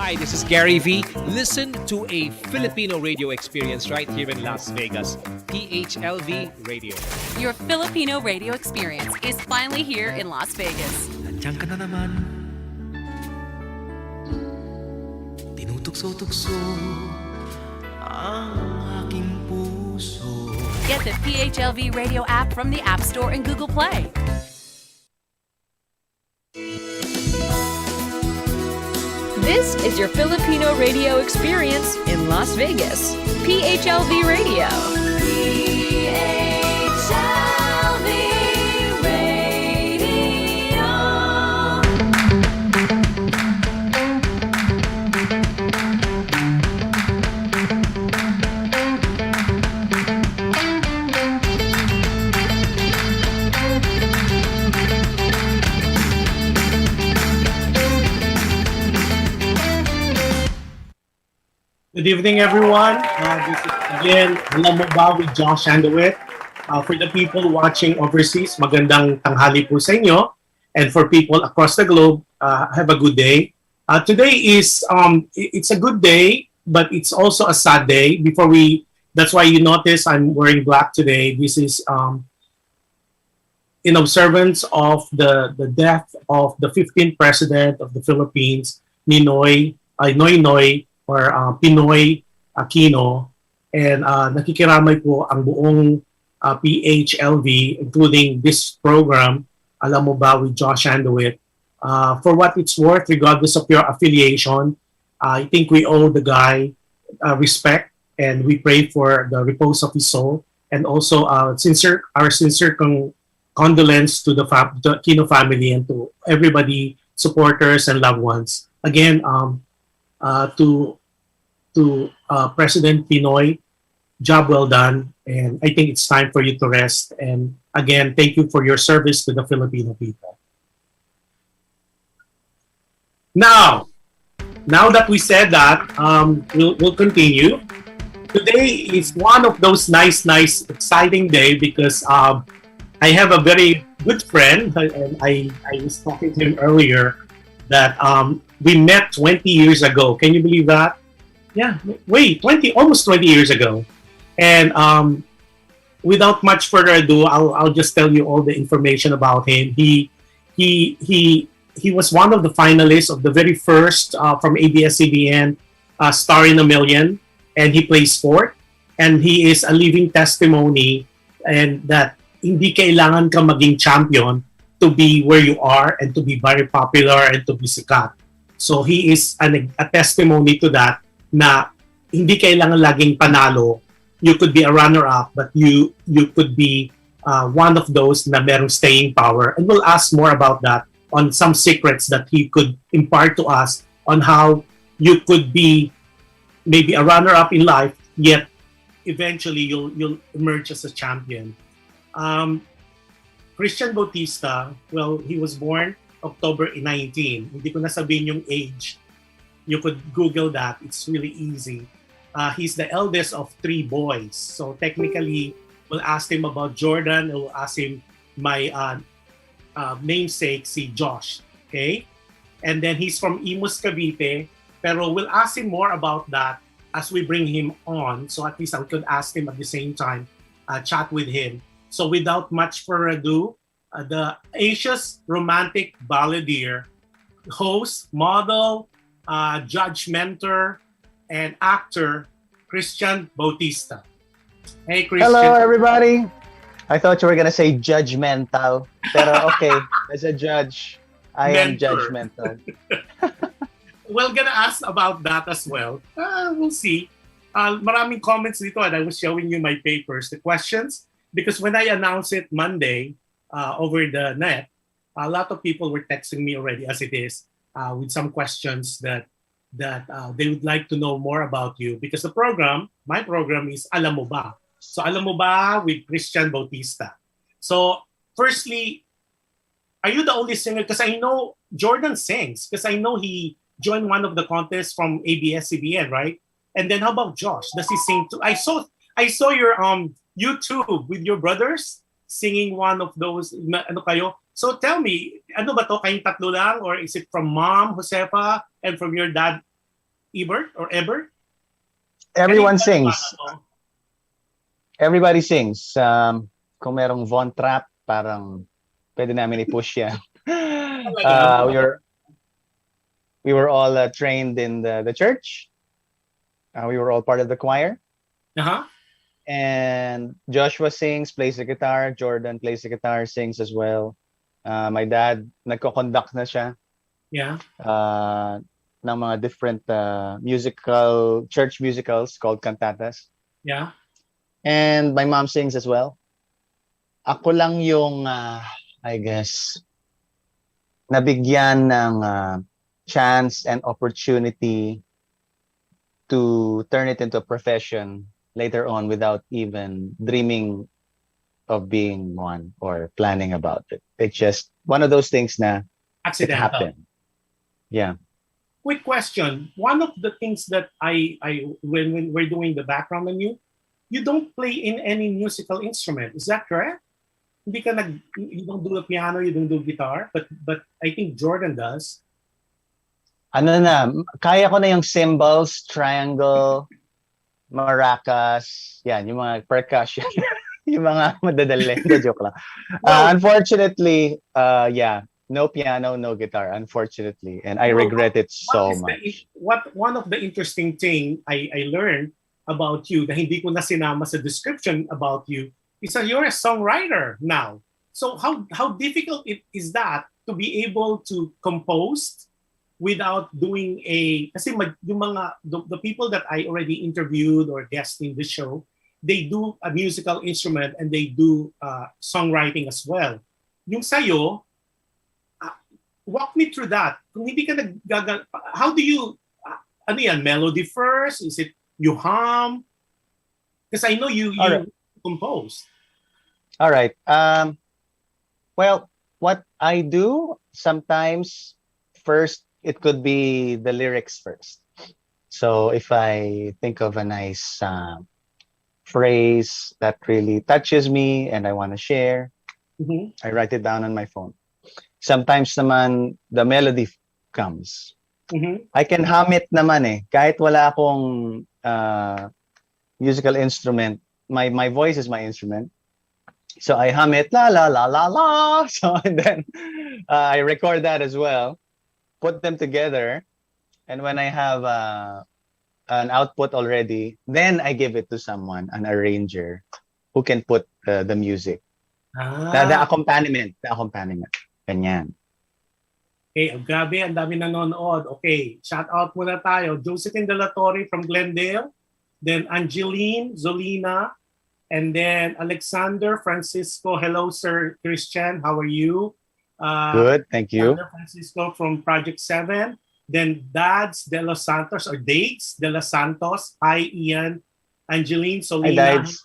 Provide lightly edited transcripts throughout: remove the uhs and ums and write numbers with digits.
Hi, this is Gary V. Listen to a Filipino radio experience right here in Las Vegas. PHLV Radio. Your Filipino radio experience is finally here in Las Vegas. Nandiyan ka na naman. Tinutukso-tukso ang aking puso. Get the PHLV radio app from the App Store and Google Play. This is your Filipino radio experience in Las Vegas. PHLV Radio. PHLV Radio. Good evening, everyone. This is again, Alam Mo Ba with Jush Andowitt. For the people watching overseas, magandang tanghali po sa inyo. And for people across the globe, have a good day. Today is, it's a good day, but it's also a sad day. That's why you notice I'm wearing black today. This is in observance of the death of the 15th President of the Philippines, Noy Noy, or Pinoy Aquino, and nakikiramay po ang buong PHLV, including this program, Alam Mo Ba with Jush Andowitt. For what it's worth, regardless of your affiliation, I think we owe the guy respect, and we pray for the repose of his soul, and also our sincere condolence to the Aquino family and to everybody, supporters and loved ones. Again, to President Pinoy, job well done, and I think it's time for you to rest. And again, thank you for your service to the Filipino people. Now that we said that, we'll continue. Today is one of those nice, exciting day because I have a very good friend, and I was talking to him earlier that we met 20 years ago. Can you believe that? Yeah, wait, almost 20 years ago. And without much further ado, I'll just tell you all the information about him. He was one of the finalists of the very first from ABS-CBN Star in a Million, and he plays sport. And he is a living testimony, and that hindi kailangan ka maging champion to be where you are and to be very popular and to be sikat. So he is a testimony to that, na hindi kailangan laging panalo. You could be a runner-up, but you could be one of those na merong staying power. And we'll ask more about that on some secrets that he could impart to us on how you could be maybe a runner-up in life, yet eventually you'll emerge as a champion. Christian Bautista, well, he was born October 19. Hindi ko nasabihin yung age. You could Google that. It's really easy. He's the eldest of 3 boys. So technically, we'll ask him about Jordan. We'll ask him my namesake, si Josh. Okay? And then he's from Imus, Cavite. Pero we'll ask him more about that as we bring him on. So at least I could ask him at the same time, chat with him. So without much further ado, the Asia's romantic balladeer, host, model, judge, mentor, and actor, Christian Bautista. Hey, Christian. Hello, everybody. I thought you were gonna say judgmental, pero okay, as a judge, I am judgmental. We're gonna ask about that as well. We'll see. Maraming comments dito, and I was showing you my papers, the questions, because when I announced it Monday over the net, a lot of people were texting me already as it is with some questions that they would like to know more about you, because my program is Alam Mo Ba. So Alam Mo Ba with Christian Bautista. So firstly, are you the only singer? Because I know Jordan sings, because I know he joined one of the contests from ABS-CBN, right? And then how about Josh? Does he sing too? I saw your YouTube with your brothers singing one of those. Ano kayo? So tell me, ano ba to? Kayong tatlo lang, or is it from Mom Josefa and from your dad Ebert or Ebert? Everyone Kanino sings. ba to? Everybody sings. Kung merong Von Trap, parang pwede namin i-push yan. Talaga? We were all trained in the church. We were all part of the choir. Uh-huh. And Joshua sings, plays the guitar. Jordan plays the guitar, sings as well. My dad, nagko-conduct na siya Yeah. ng mga different church musicals called cantatas. Yeah. And my mom sings as well. Ako lang yung, I guess, nabigyan ng chance and opportunity to turn it into a profession later on without even dreaming of being one or planning about it. It's just one of those things na it Accidental. happened. Yeah. Quick question. One of the things that I when we're doing the background on you don't play in any musical instrument. Is that correct? You don't do the piano, you don't do guitar, but I think Jordan does. Kaya ko na yung cymbals, triangle, maracas, yan, yung mga percussion, yung mga madadali. Joke lang. Unfortunately, no piano, no guitar, unfortunately. And I regret it so much. One of the interesting thing I learned about you, na hindi ko na sinama sa description about you, is that you're a songwriter now. So how difficult is that to be able to compose without doing kasi the people that I already interviewed or guest in the show, they do a musical instrument and they do songwriting as well. Yung sayo, walk me through that. Kung hindi ka how do you, ano yan, melody first? Is it you hum? Because I know you compose. All right. Well, what I do sometimes, first, it could be the lyrics first. So if I think of a nice phrase that really touches me and I want to share, I write it down on my phone. Sometimes naman, the melody comes. I can hum it naman eh. Kahit wala akong musical instrument, my voice is my instrument. So I hum it, la la la la la. So and then I record that as well, put them together, and when I have an output already, then I give it to someone, an arranger, who can put the music. The accompaniment. Ganyan. Okay, grabe, ang dami nanonood. Okay, shout out muna tayo. Josephine De La Torre from Glendale, then Angeline Zolina, and then Alexander Francisco. Hello, Sir Christian. How are you? Good, thank you. Alexander Francisco from Project 7. Then Dads De Los Santos or Dates De Los Santos. Hi, Ian. Angeline Solina. Dads.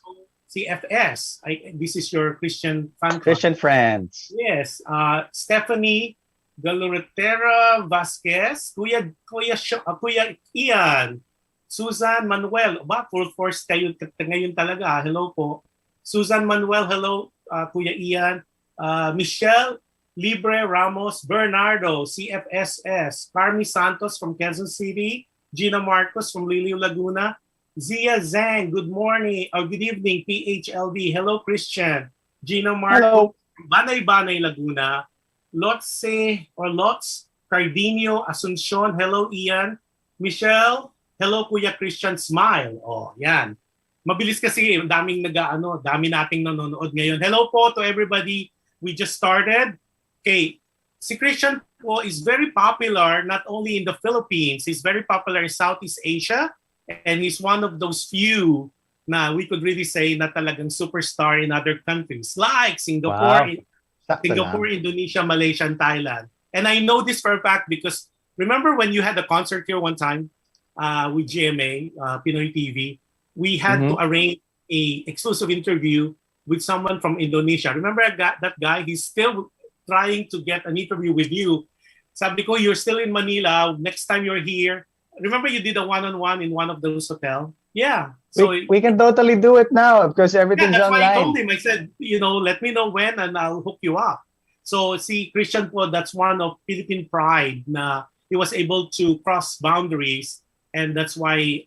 CFS. This is your Christian fan club. Christian friends. Yes. Stephanie Galorotera Vasquez. Kuya Ian. Susan Manuel. Full force kayo ngayon talaga. Hello po. Susan Manuel. Hello, Kuya Ian. Michelle Libre Ramos Bernardo, CFSS. Carmi Santos from Quezon City. Gina Marcos from Liliw, Laguna. Zia Zhang, good morning or good evening, PHLV. Hello, Christian. Gina Marcos from Banay, Laguna. Lots Cardinio Asuncion. Hello, Ian. Michelle. Hello, Kuya Christian. Smile. Oh, yan. Mabilis kasi, dami nating nanonood ngayon. Hello po to everybody. We just started. Okay, si Christian po is very popular not only in the Philippines, he's very popular in Southeast Asia, and he's one of those few na we could really say na talagang superstar in other countries like Singapore, Indonesia, Malaysia, and Thailand. And I know this for a fact because remember when you had a concert here one time with GMA, Pinoy TV, we had to arrange a exclusive interview with someone from Indonesia. Remember that guy? He's still trying to get an interview with you. Sabi ko, you're still in Manila. Next time you're here, remember you did a one-on-one in one of those hotels? Yeah. So we can totally do it now because everything's that's online. Why I told him. I said, let me know when and I'll hook you up. So see, Christian po, that's one of Philippine pride na he was able to cross boundaries and that's why.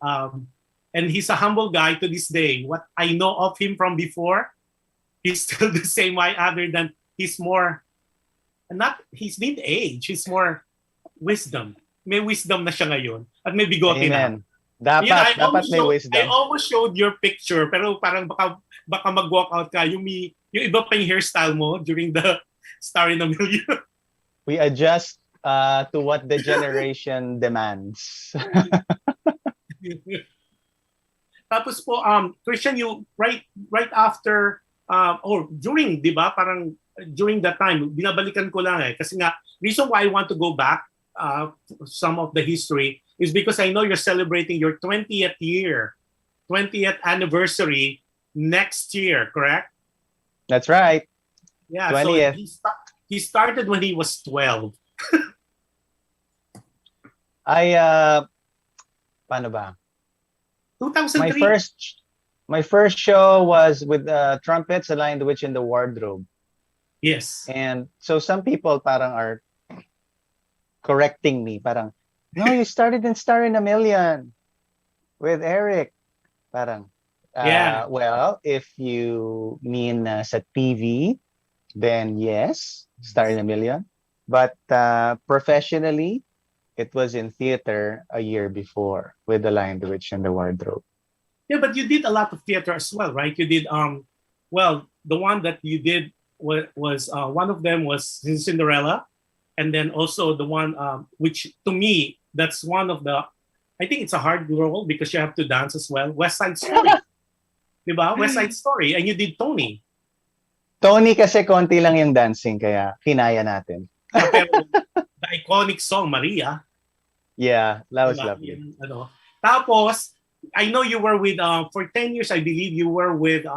And he's a humble guy to this day. What I know of him from before, he's still the same way. Other than he's more, not he's need age. He's more wisdom. May wisdom na siya ngayon at may bigote na. Amen. Dapat may wisdom. I almost showed your picture pero parang baka mag-walk out ka. Yung iba pa yung hairstyle mo during the Star in a Million. We adjust to what the generation demands. Tapos po, Christian, you right after or during, di ba? Parang during that time, binabalikan ko lang kasi nga reason why I want to go back some of the history is because I know you're celebrating your 20th anniversary next year, correct? That's right. Yeah, 20th. So he started when he was 12. Paano ba? 2003. My first show was with trumpets, The Lion, the Witch, and the Wardrobe. Yes. And so some people parang are correcting me. Parang, no, you started in Star in a Million with Eric. Parang, yeah. Well, if you mean sa TV, then yes, Star in a Million. But professionally, it was in theater a year before with The Lion, the Witch, and the Wardrobe. Yeah, but you did a lot of theater as well, right? You did well, the one that you did was one of them was Cinderella, and then also the one which to me that's one of the, I think it's a hard role because you have to dance as well. West Side Story, diba? West Side Story, and you did Tony. Tony kasi konti lang yung dancing kaya kinaya natin. Pero the iconic song Maria. Yeah, that was diba? lovely. Tapos I know you were with for 10 years I believe you were with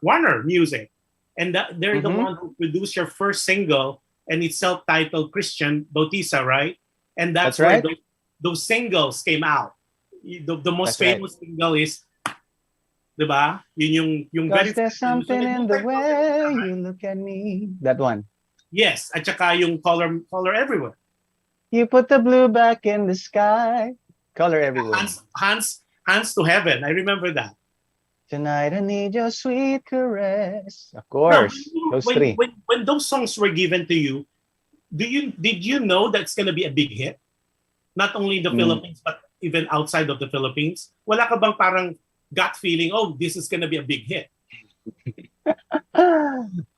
Warner Music, and they're the one who produced your first single, and it's self-titled Christian Bautista, right? And that's right. where those singles came out. The most That's famous single is, diba? Yun yung very there's something in the way you look at me. That one. Yes, at saka yung color everywhere. You put the blue back in the sky. Color everywhere. Hands to heaven. I remember that. Tonight I need your sweet caress. Of course, those three. When those songs were given to you, did you know that's gonna be a big hit? Not only in the Philippines, but even outside of the Philippines. Wala ka bang parang gut feeling, oh, this is gonna be a big hit?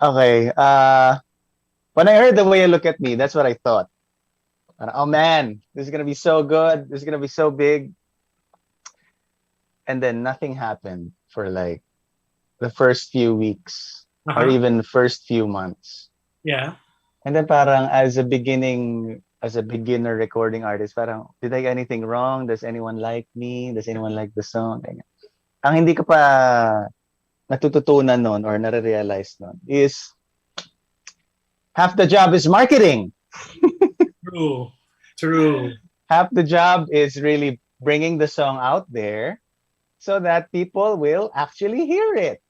Okay. When I heard the way you look at me, that's what I thought. Oh man, this is gonna be so good. This is gonna be so big. And then nothing happened for like the first few weeks or even first few months. Yeah. And then parang as a beginner recording artist, parang did I get anything wrong? Does anyone like me? Does anyone like the song? Ang hindi ko pa natututunan nun or nare-realize nun is half the job is marketing. True. Half the job is really bringing the song out there so that people will actually hear it.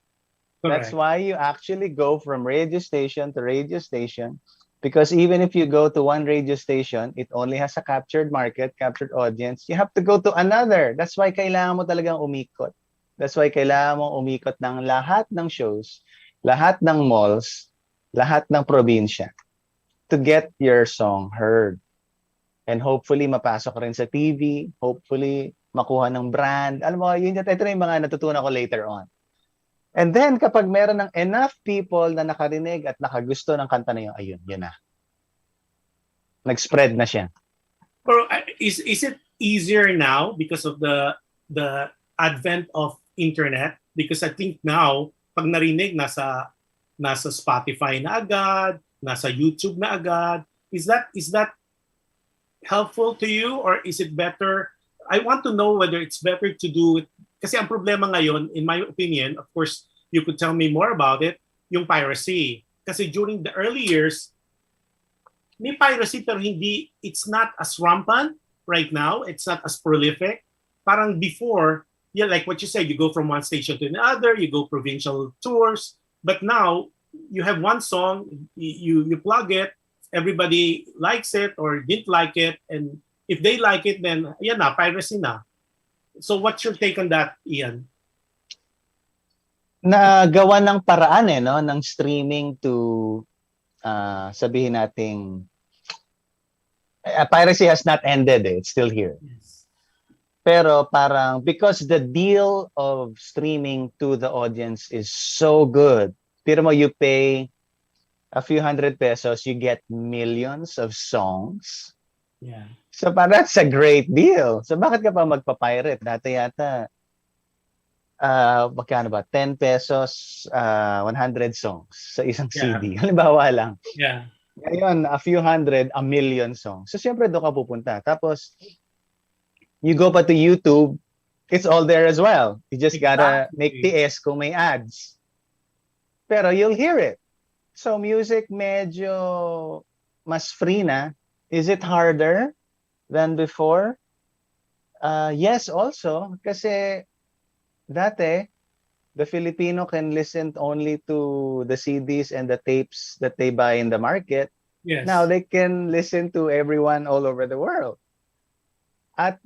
Correct. That's why you actually go from radio station to radio station, because even if you go to one radio station, it only has a captured market, captured audience. You have to go to another. That's why kailangan mo talagang umikot. That's why kailangan mo umikot ng lahat ng shows, lahat ng malls, lahat ng probinsya to get your song heard. And hopefully, mapasok rin sa TV. Hopefully, makuha ng brand. Alam mo, ito na yung mga natutunan ko later on. And then, kapag meron ng enough people na nakarinig at nakagusto ng kanta na yun, yun na. Nag-spread na siya. Pero is it easier now because of the advent of internet? Because I think now, pag narinig, nasa Spotify na agad, nasa YouTube na agad. Is that helpful to you, or is it better? I want to know whether it's better to do it. Kasi ang problema ngayon, in my opinion, of course, you could tell me more about it, yung piracy. Kasi during the early years, may piracy pero hindi, it's not as rampant right now. It's not as prolific. Parang before, yeah, like what you said, you go from one station to another, you go provincial tours. But now, you have one song, you plug it, everybody likes it or didn't like it, and if they like it, then yan na, piracy na. So what's your take on that, Ian? Nagawa ng paraan no, ng streaming to sabihin nating piracy has not ended, it's still here. Yes. Pero parang because the deal of streaming to the audience is so good, pero mo you pay a few hundred pesos, you get millions of songs. Yeah. So parang that's a great deal. So bakit ka pa magpa-pirate? Dati yata magkano ba? 10 pesos, 100 songs sa isang CD. Halimbawa lang. Yeah. Ngayon, a few hundred, a million songs. So, siyempre, doon ka pupunta. Tapos, you go pa to YouTube, it's all there as well. You just gotta make TS kung may ads. Pero you'll hear it. So, music medyo mas free na. Is it harder than before? Yes, also. Kasi, dati, the Filipino can listen only to the CDs and the tapes that they buy in the market. Yes. Now they can listen to everyone all over the world. At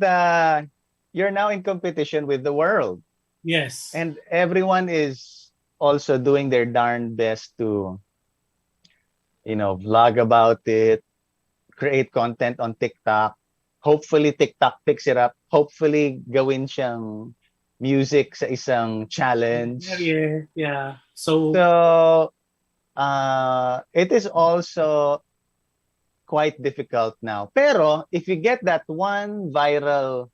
you're now in competition with the world. Yes. And everyone is also doing their darn best to, vlog about it, create content on TikTok. Hopefully TikTok picks it up. Hopefully gawin siyang music sa isang challenge. Yeah. So it is also quite difficult now. Pero if you get that one viral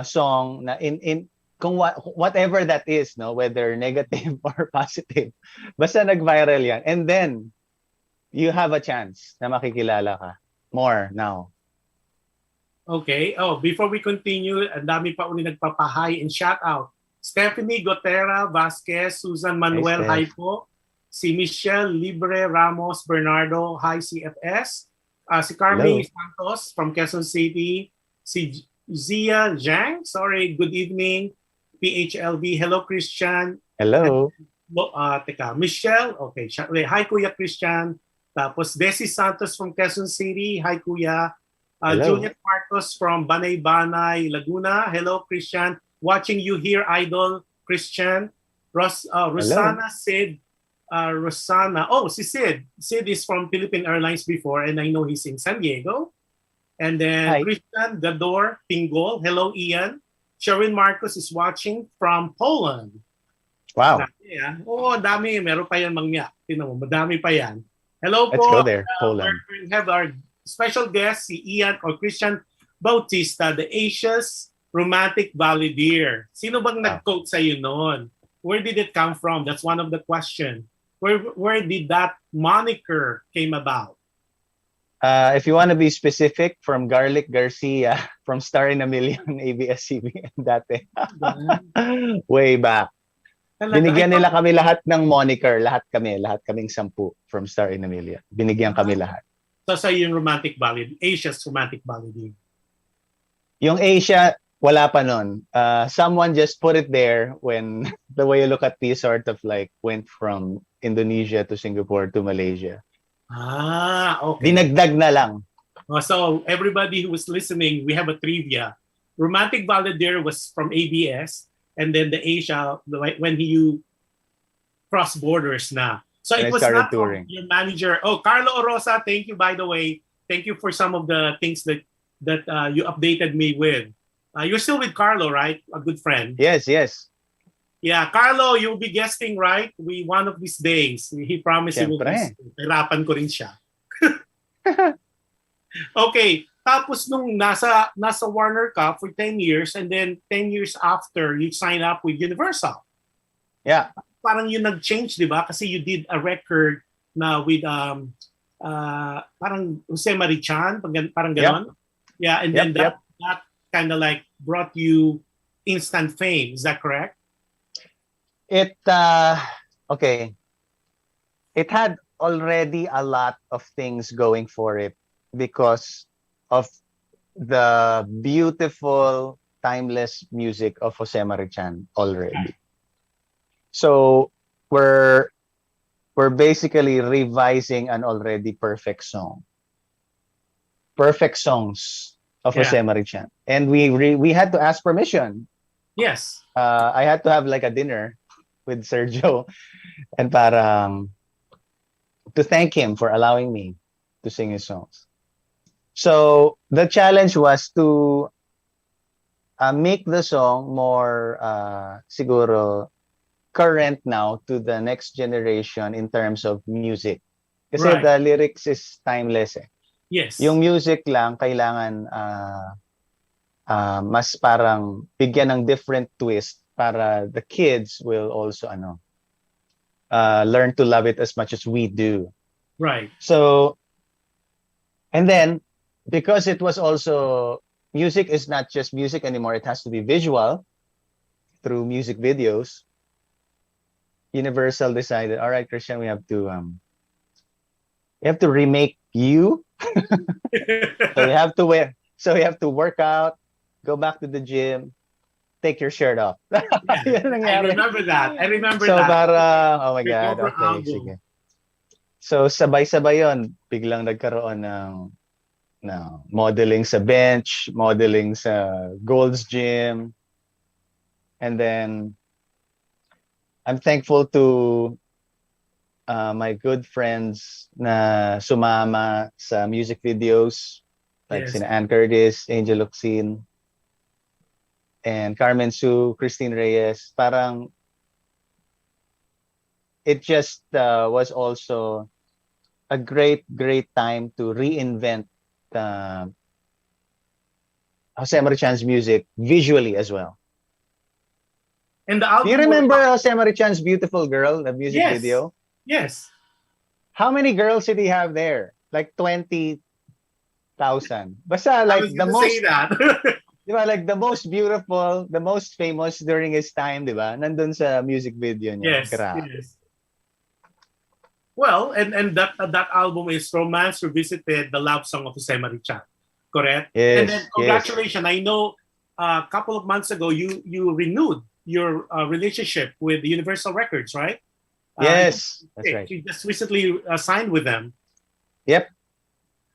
song na in kung whatever that is, no, whether negative or positive, basta nag-viral yan, and then you have a chance na makikilala ka more now. Okay. Before we continue, ang dami pa uli nagpapahay and shout out. Stephanie Gotera Vasquez, Susan Manuel, hi po. Si Michelle Libre Ramos Bernardo, hi CFS. Si Carmen Santos from Quezon City. Si Zia Zhang, good evening. PHLV, hello Christian. Hello. Michelle, okay. Hi Kuya Christian. Tapos Desi Santos from Quezon City, hi Kuya. Juliet Marcos from Banay-Banay, Laguna. Hello, Christian. Watching you here, Idol, Christian. Rosana Sid. Rosana. Si Sid. Sid is from Philippine Airlines before, and I know he's in San Diego. And then hi. Christian Gador Pingol. Hello, Ian. Sharon Marcos is watching from Poland. Wow. Dami. Meron pa yan mangya. Tingnan mo, madami pa yan. Hello po. Let's go there, Poland. We have our special guest, si Ian or Christian Bautista, the Asia's romantic balladeer. Sino bang nag-quote sa'yo noon? Where did it come from? That's one of the questions. Where did that moniker came about? If you want to be specific, from Garlic Garcia, from Star in a Million, ABS-CBN dati. Way back. Binigyan nila kami lahat ng moniker, lahat kaming 10 from Star in a Million. Binigyan kami lahat. So sa yung romantic ballad, Asia's romantic ballad. Yung Asia, wala pa nun. Someone just put it there when the way you look at me sort of like went from Indonesia to Singapore to Malaysia. Okay. Dinagdag na lang. So everybody who was listening, we have a trivia. Romantic Balladeer was from ABS, and then the Asia, when you cross borders na. So it was not touring. Your manager. Carlo Orosa, thank you, by the way. Thank you for some of the things that you updated me with. You're still with Carlo, right? A good friend. Yes. Yeah, Carlo, you'll be guesting, right? One of these days. He promised he will guest. Hirapan ko rin siya. Okay. Tapos nung nasa Warner ka for 10 years, and then 10 years after, you signed up with Universal. Yeah. Parang yun nag-change, di ba? Kasi you did a record na with parang Jose Marichan, parang ganon. Yep. Yeah, and then that kind of like brought you instant fame. Is that correct? It okay. It had already a lot of things going for it because of the beautiful, timeless music of Jose Marichan already. So we're basically revising an already perfect song. perfect songs of Yeah. Jose Marichan. And we had to ask permission. Yes. I had to have like a dinner with Sergio and parang to thank him for allowing me to sing his songs. So the challenge was to make the song more siguro current now to the next generation in terms of music. Kasi Right. the lyrics is timeless eh. Yes. Yung music lang kailangan mas parang bigyan ng different twist para the kids will also learn to love it as much as we do. Right. So, and then because it was also music is not just music anymore, it has to be visual through music videos. Universal decided, all right, Christian, we have to remake you. So you have to wear. So you have to work out, go back to the gym, take your shirt off. Yun ang I nangyari. remember that. I remember So that. para, oh my Your God, cover okay, album. sige. So sabay-sabay yon, biglang nagkaroon ng modeling sa bench, modeling sa Gold's Gym. And then I'm thankful to my good friends na sumama sa music videos like Yes. sina Ann Curtis, Angel Locsin, and Carmen Sue, Christine Reyes. Parang it just was also a great time to reinvent Jose Marichan's music visually as well. And the album. Do you remember Jose Marichan's Beautiful Girl, the music Yes. video? Yes. How many girls did he have there? Like 20,000. Basta I like was the gonna most, say that. di ba, like the most beautiful, the most famous during his time, di ba? Nandun sa music video niya. Yes. Grabe. Yes. Well, and that album is Romance Revisited, the love song of Jose Marichan. Correct? Yes, And then congratulations. I know a couple of months ago you renewed your relationship with Universal Records, right? Yes, that's right. You just recently signed with them. Yep.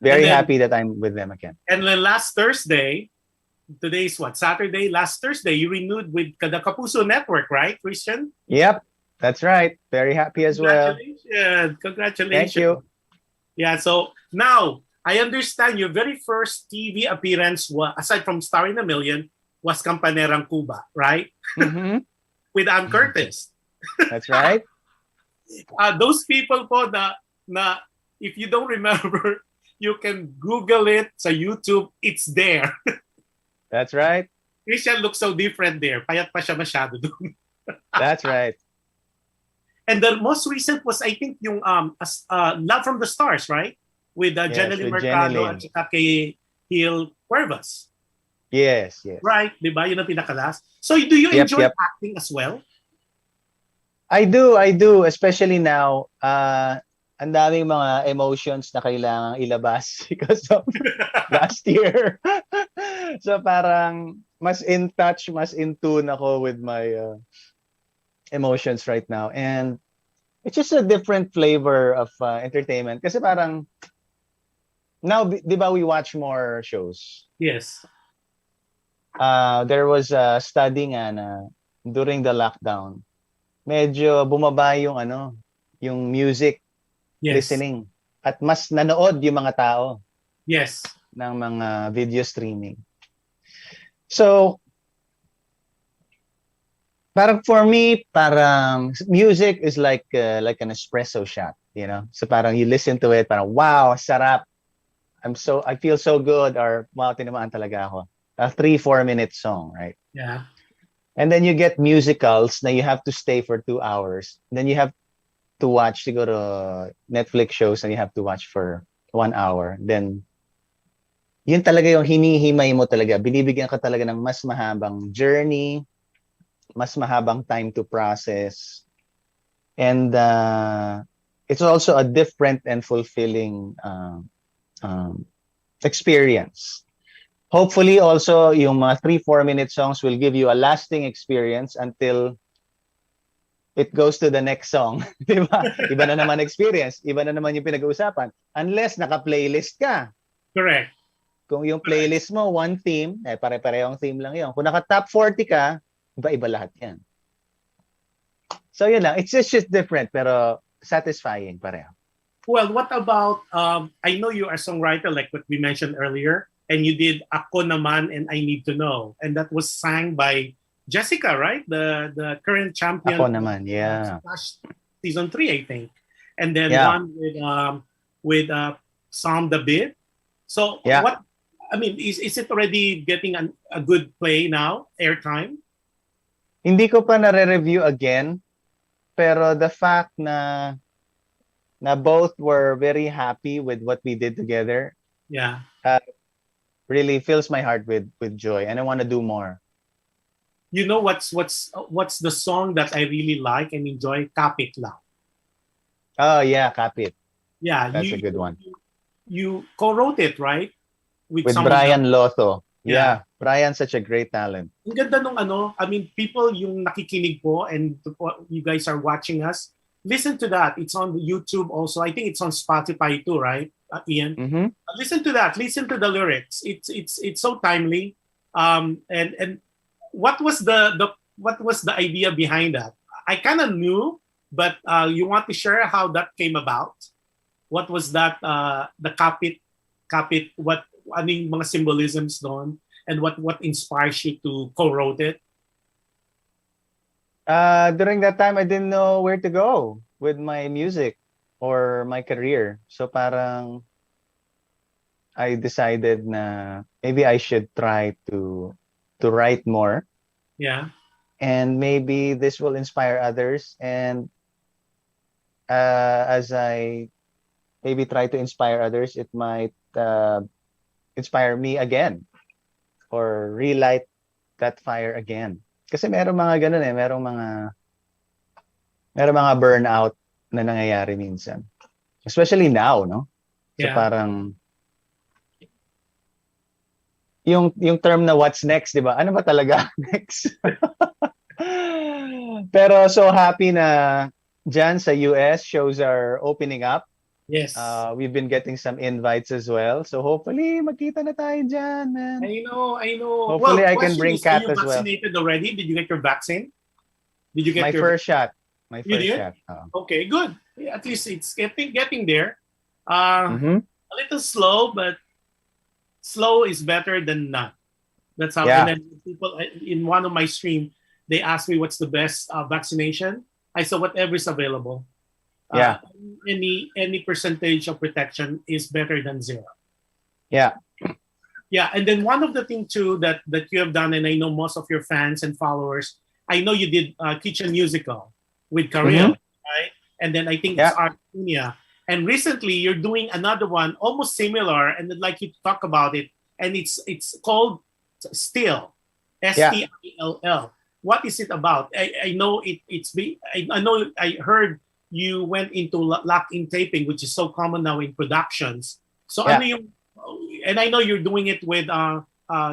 Very And then- happy that I'm with them again. And then last Thursday, today's what? Saturday? Last Thursday, you renewed with the Kapuso Network, right, Christian? Yep, that's right. Very happy as well. Congratulations. Congratulations. Thank you. Yeah, so now I understand your very first TV appearance, aside from Star in a Million, was Campanerang Cuba, right? Mhm. With Ann Curtis. That's right. Those people po na if you don't remember, you can Google it sa YouTube. It's there. That's right. Christian looks so different there. Payat pa siya masyado doon. That's right. And the most recent was, I think, yung Love from the Stars, right? With Yes, Jeneline with Mercado Jeneline. at saka kay Gil Cuervas. Yes. Right? Diba? Yun ang pinakalas. So do you Yep, enjoy yep. acting as well? I do, especially now. Ang daming mga emotions na kailangang ilabas because of last year. So parang mas in touch, mas in tune ako with my emotions right now. And it's just a different flavor of entertainment. Kasi parang now, di ba we watch more shows? Yes. There was a study nga na during the lockdown, medyo bumaba yung music Yes. listening. At mas nanood yung mga tao Yes. ng mga video streaming. So, parang for me, parang music is like an espresso shot, you know? So parang you listen to it, parang wow, sarap. I feel so good, or wow, tinamaan talaga ako. A 3-4 minute song, right? Yeah. And then you get musicals na you have to stay for 2 hours. Then you have to watch siguro Netflix shows and you have to watch for 1 hour. Then yun talaga yung hinihimay mo talaga. Binibigyan ka talaga ng mas mahabang journey, mas mahabang time to process. And it's also a different and fulfilling experience. Hopefully also yung mga 3-4 minute songs will give you a lasting experience until it goes to the next song. Diba? Iba na naman experience. Iba na naman yung pinag-uusapan. Unless naka-playlist ka. Correct. Kung yung playlist mo, one theme, pare-parehong theme lang yun. Kung naka-top 40 ka, iba-iba lahat yan. So yun lang. It's just different, pero satisfying pareho. Well, what about, I know you are a songwriter, like what we mentioned earlier, and you did Ako Naman and I Need to Know. And that was sang by Jessica, right? The current champion. Ako Naman, yeah. Season 3, I think. And then one with Sam David. So what, I mean, is it already getting a good play now, airtime? Hindi ko pa nare-review again, pero the fact na both were very happy with what we did together, really fills my heart with joy, and I want to do more. You know what's the song that I really like and enjoy? Kapit Lang. Oh yeah, Kapit. Yeah, that's a good one. You co-wrote it, right? With Brian Lotho. Yeah, Brian's such a great talent. Ang ganda nung I mean, people yung nakikinig po and you guys are watching us, listen to that. It's on YouTube also. I think it's on Spotify too, right, Ian? Mm-hmm. Listen to that. Listen to the lyrics. It's so timely. And what was the idea behind that? I kind of knew, but you want to share how that came about? What was that? The kapit, what ano yung mga symbolisms doon, and what inspires you to co-wrote it? During that time, I didn't know where to go with my music or my career. So parang I decided na maybe I should try to write more. Yeah. And maybe this will inspire others. And as I maybe try to inspire others, it might inspire me again or relight that fire again. Kasi merong mga ganun merong mga burnout na nangyayari minsan. Especially now, no? So parang yung term na what's next, 'di ba? Ano ba talaga next? Pero so happy na dyan sa US shows are opening up. Yes. We've been getting some invites as well. So hopefully magkita na tayo dyan, man. I know. Hopefully I can bring Kat as well. Are you vaccinated already? Did you get your vaccine? Did you get my first shot? My first shot. Okay, good. Yeah, at least it's getting there. A little slow, but slow is better than none. That's how. Yeah. And then people in one of my stream, they asked me what's the best vaccination. I said whatever is available. Yeah. Any percentage of protection is better than zero. Yeah. Yeah, and then one of the things too that you have done, and I know most of your fans and followers, I know you did Kitchen Musical with Karel, right? And then I think it's Artunia. And recently you're doing another one almost similar, and I'd like you to talk about it. And it's called Still, Still. What is it about? I know I know I heard you went into lock-in taping, which is so common now in productions. So ano yung, and I know you're doing it with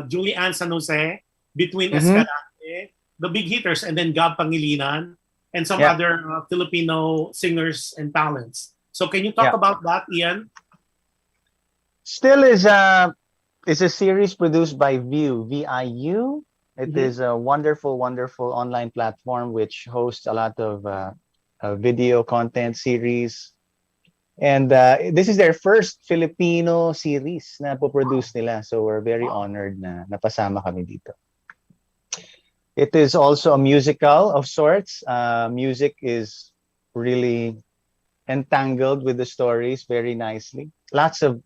Julian San Jose, Between Escalante, the big hitters, and then Gab Pangilinan, and some other Filipino singers and talents. So can you talk about that, Ian? Still is a series produced by Viu, VIU. It is a wonderful, wonderful online platform which hosts a lot of video content series. And this is their first Filipino series na po-produce nila. So we're very honored na napasama kami dito. It is also a musical of sorts. Music is really entangled with the stories very nicely. Lots of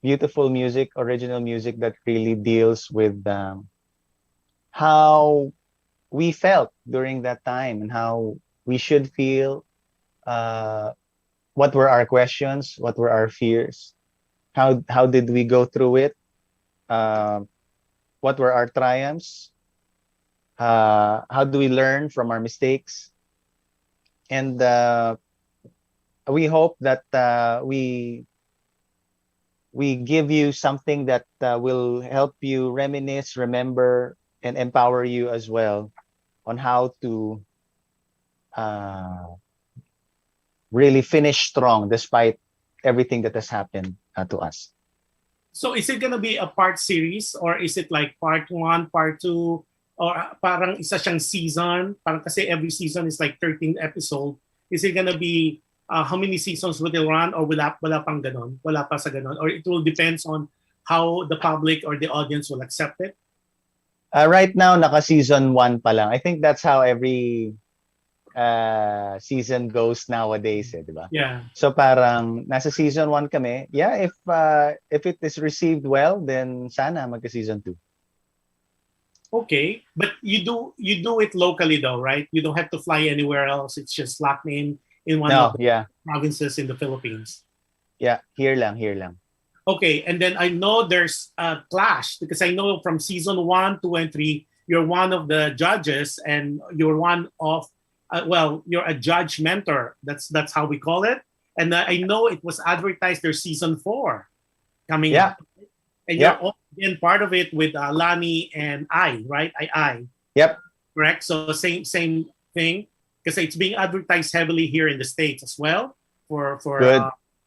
beautiful music, original music that really deals with how we felt during that time and how we should feel, what were our questions, what were our fears, how did we go through it, what were our triumphs, how do we learn from our mistakes, and we hope that we give you something that will help you reminisce, remember, and empower you as well on how to really finish strong despite everything that has happened to us. So is it gonna be a part series or is it like part 1, part 2, or parang isa siyang season? Parang kasi every season is like 13 episode. Is it gonna be how many seasons will it run or wala pang ganon? Wala pa sa ganon? Or it will depends on how the public or the audience will accept it? Right now, naka-season 1 pa lang. I think that's how every season goes nowadays, di ba? Yeah. So parang nasa season 1 kami. Yeah, if it is received well, then sana magka-season 2. Okay, but you do it locally though, right? You don't have to fly anywhere else. It's just locked in one of the provinces in the Philippines. Yeah, here lang. Okay, and then I know there's a clash because I know from season 1, 2, and 3, you're one of the judges and you're one of you're a judge mentor. That's how we call it. And I know it was advertised there's season 4 coming up. And you're all been part of it with Lani and I, right? I. Yep. Correct. So same thing because it's being advertised heavily here in the States as well for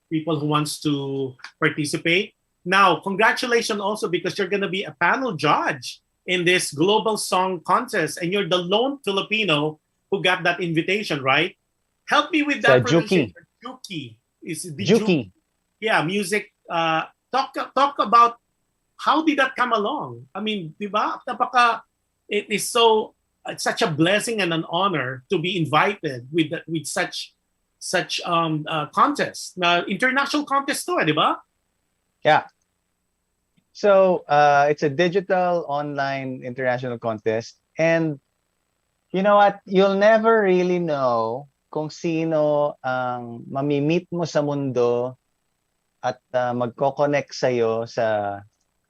people who wants to participate. Now, congratulations also because you're going to be a panel judge in this global song contest and you're the lone Filipino who got that invitation, right? Help me with that pronunciation. Juki. Is the Juki. Yeah, music. Talk about how did that come along? I mean, di ba? It is it's such a blessing and an honor to be invited with such contest. Na international contest to, di ba? Yeah. So it's a digital online international contest, and you know what? You'll never really know kung sino ang mamimit mo sa mundo at magko-connect sa'yo sa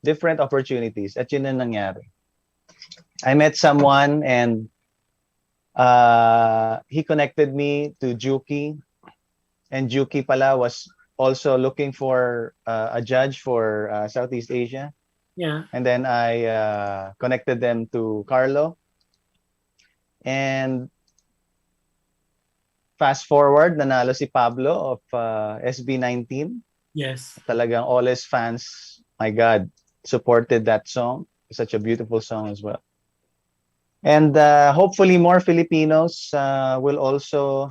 different opportunities. At yun ang nangyari. I met someone and he connected me to Juki. And Juki pala was also looking for a judge for Southeast Asia. Yeah. And then I connected them to Carlo. And fast forward, nanalo si Pablo of SB19. Yes. Talagang all his fans, my God, supported that song. Such a beautiful song as well. And hopefully more Filipinos will also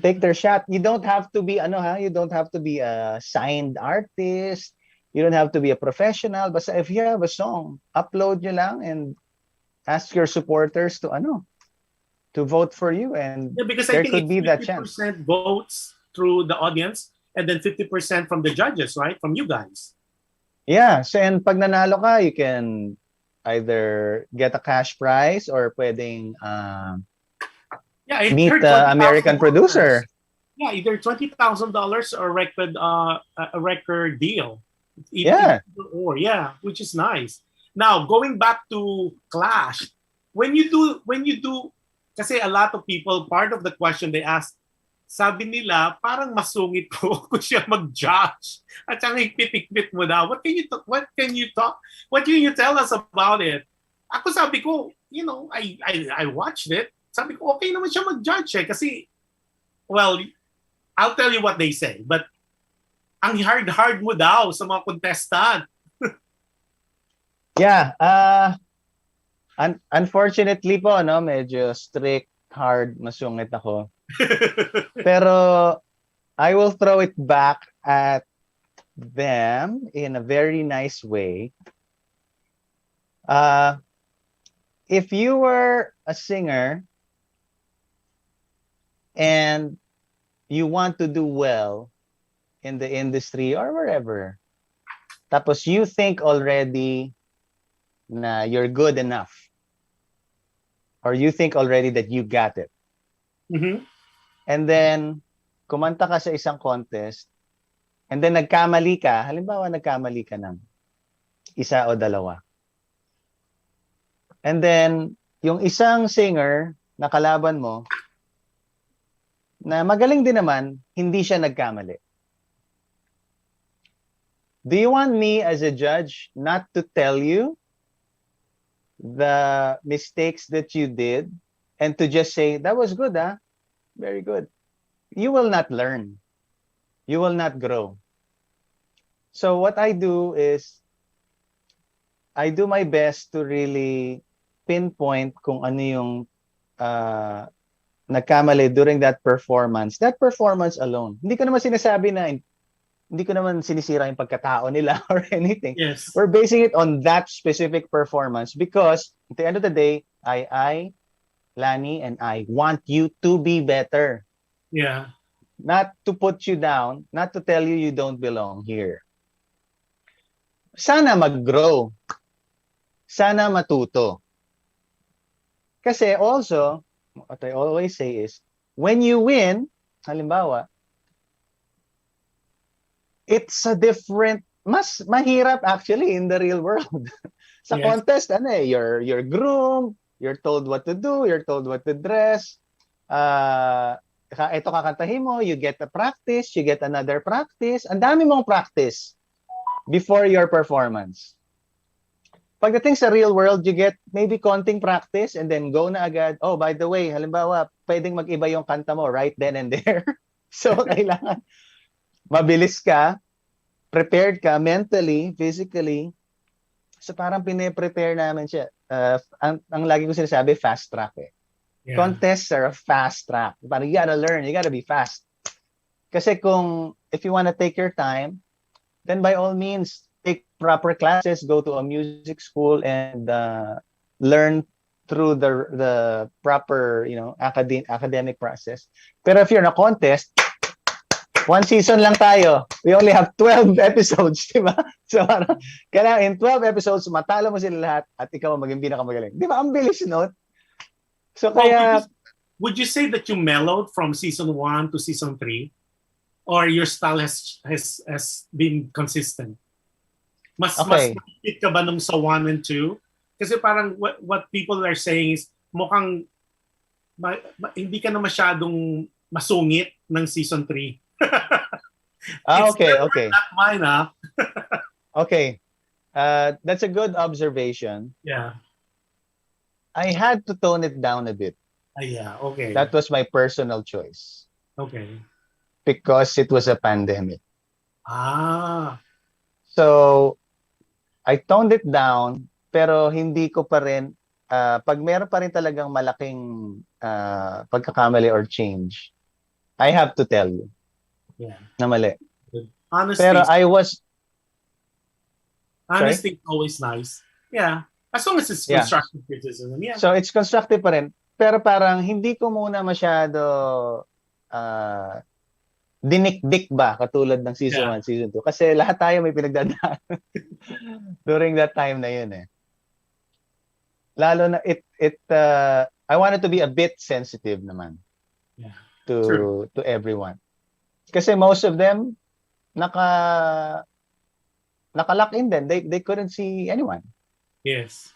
take their shot. You don't have to be you don't have to be a signed artist. You don't have to be a professional. But if you have a song, upload nyo lang and ask your supporters to vote for you, and because there I think could be that chance. 50% votes through the audience and then 50% from the judges, right? From you guys. Yeah, so and pag nanalo ka, you can either get a cash prize or pwedeng meet the American producer. Yeah, either $20,000 or a record deal. Which is nice. Now, going back to Clash, when you do, kasi a lot of people, part of the question they ask, sabi nila, parang masungit ko kung siya mag-judge. At siyang higpit-higpit mo daw. What can you tell us about it? Ako sabi ko, I watched it. Sabi ko, okay naman siya mag-judge eh. Kasi, well, I'll tell you what they say. But, ang hard mo daw sa mga contestant. Yeah. Unfortunately po, medyo strict, hard, masungit ako. Pero I will throw it back at them in a very nice way. If you were a singer and you want to do well in the industry or wherever, tapos you think already na you're good enough, or you think already that you got it. Mm-hmm. And then, kumanta ka sa isang contest, and then nagkamali ka, halimbawa nagkamali ka ng isa o dalawa. And then, yung isang singer na kalaban mo, na magaling din naman, hindi siya nagkamali. Do you want me as a judge not to tell you the mistakes that you did and to just say, that was good, very good? You will not learn. You will not grow. So what I do is, I do my best to really pinpoint kung ano yung nagkamali during that performance. That performance alone. Hindi ko naman sinasabi na, hindi ko naman sinisira yung pagkatao nila or anything. Yes. We're basing it on that specific performance because at the end of the day, Lani, and I want you to be better. Yeah. Not to put you down, not to tell you you don't belong here. Sana mag-grow. Sana matuto. Kasi also, what I always say is, when you win, halimbawa, it's a different, mas mahirap actually in the real world. Sa Yes. contest, you're groomed, you're told what to do, you're told what to dress. Ito kakantahin mo, you get a practice, you get another practice. Ang dami mong practice before your performance. Pagdating sa real world, you get maybe konting practice and then go na agad. Oh, by the way, halimbawa, pwedeng mag-iba yung kanta mo right then and there. So, kailangan mabilis ka, prepared ka mentally, physically. So, parang pine-prepare namin siya. Ang lagi ko sinasabi, fast track eh. Yeah. Contests are a fast track. Parang you gotta learn, you gotta be fast. Kasi if you wanna take your time, then by all means, take proper classes, go to a music school and learn through the proper, academic process. Pero if you're in a contest, one season lang tayo. We only have 12 episodes, di ba? So, kailangan in 12 episodes, matalo mo sila lahat at ikaw ang maging pinakamagaling. Di ba? Ang bilis, no? So, kaya... Would you say that you mellowed from season 1 to season 3? Or your style has been consistent? Mas mahigpit ka ba nung sa 1 and 2? Kasi parang what people are saying is mukhang hindi ka na masyadong masungit ng season 3. Okay. Not mine, Okay. That's a good observation. Yeah. I had to tone it down a bit. Yeah, okay. That was my personal choice. Okay. Because it was a pandemic. So, I toned it down, pero hindi ko pa rin, pag meron pa rin talagang malaking pagkakamali or change, I have to tell you. Yeah. Na mali. Honesty. Pero honesty is always nice. Yeah. As long as it's constructive criticism. Yeah. So, it's constructive pa rin. Pero parang hindi ko muna masyado dinikdik ba katulad ng season 1, season 2. Kasi lahat tayo may pinagdadaan during that time na yun eh. Lalo na I wanted to be a bit sensitive naman to everyone. Kasi most of them naka-lock in din. They couldn't see anyone. Yes.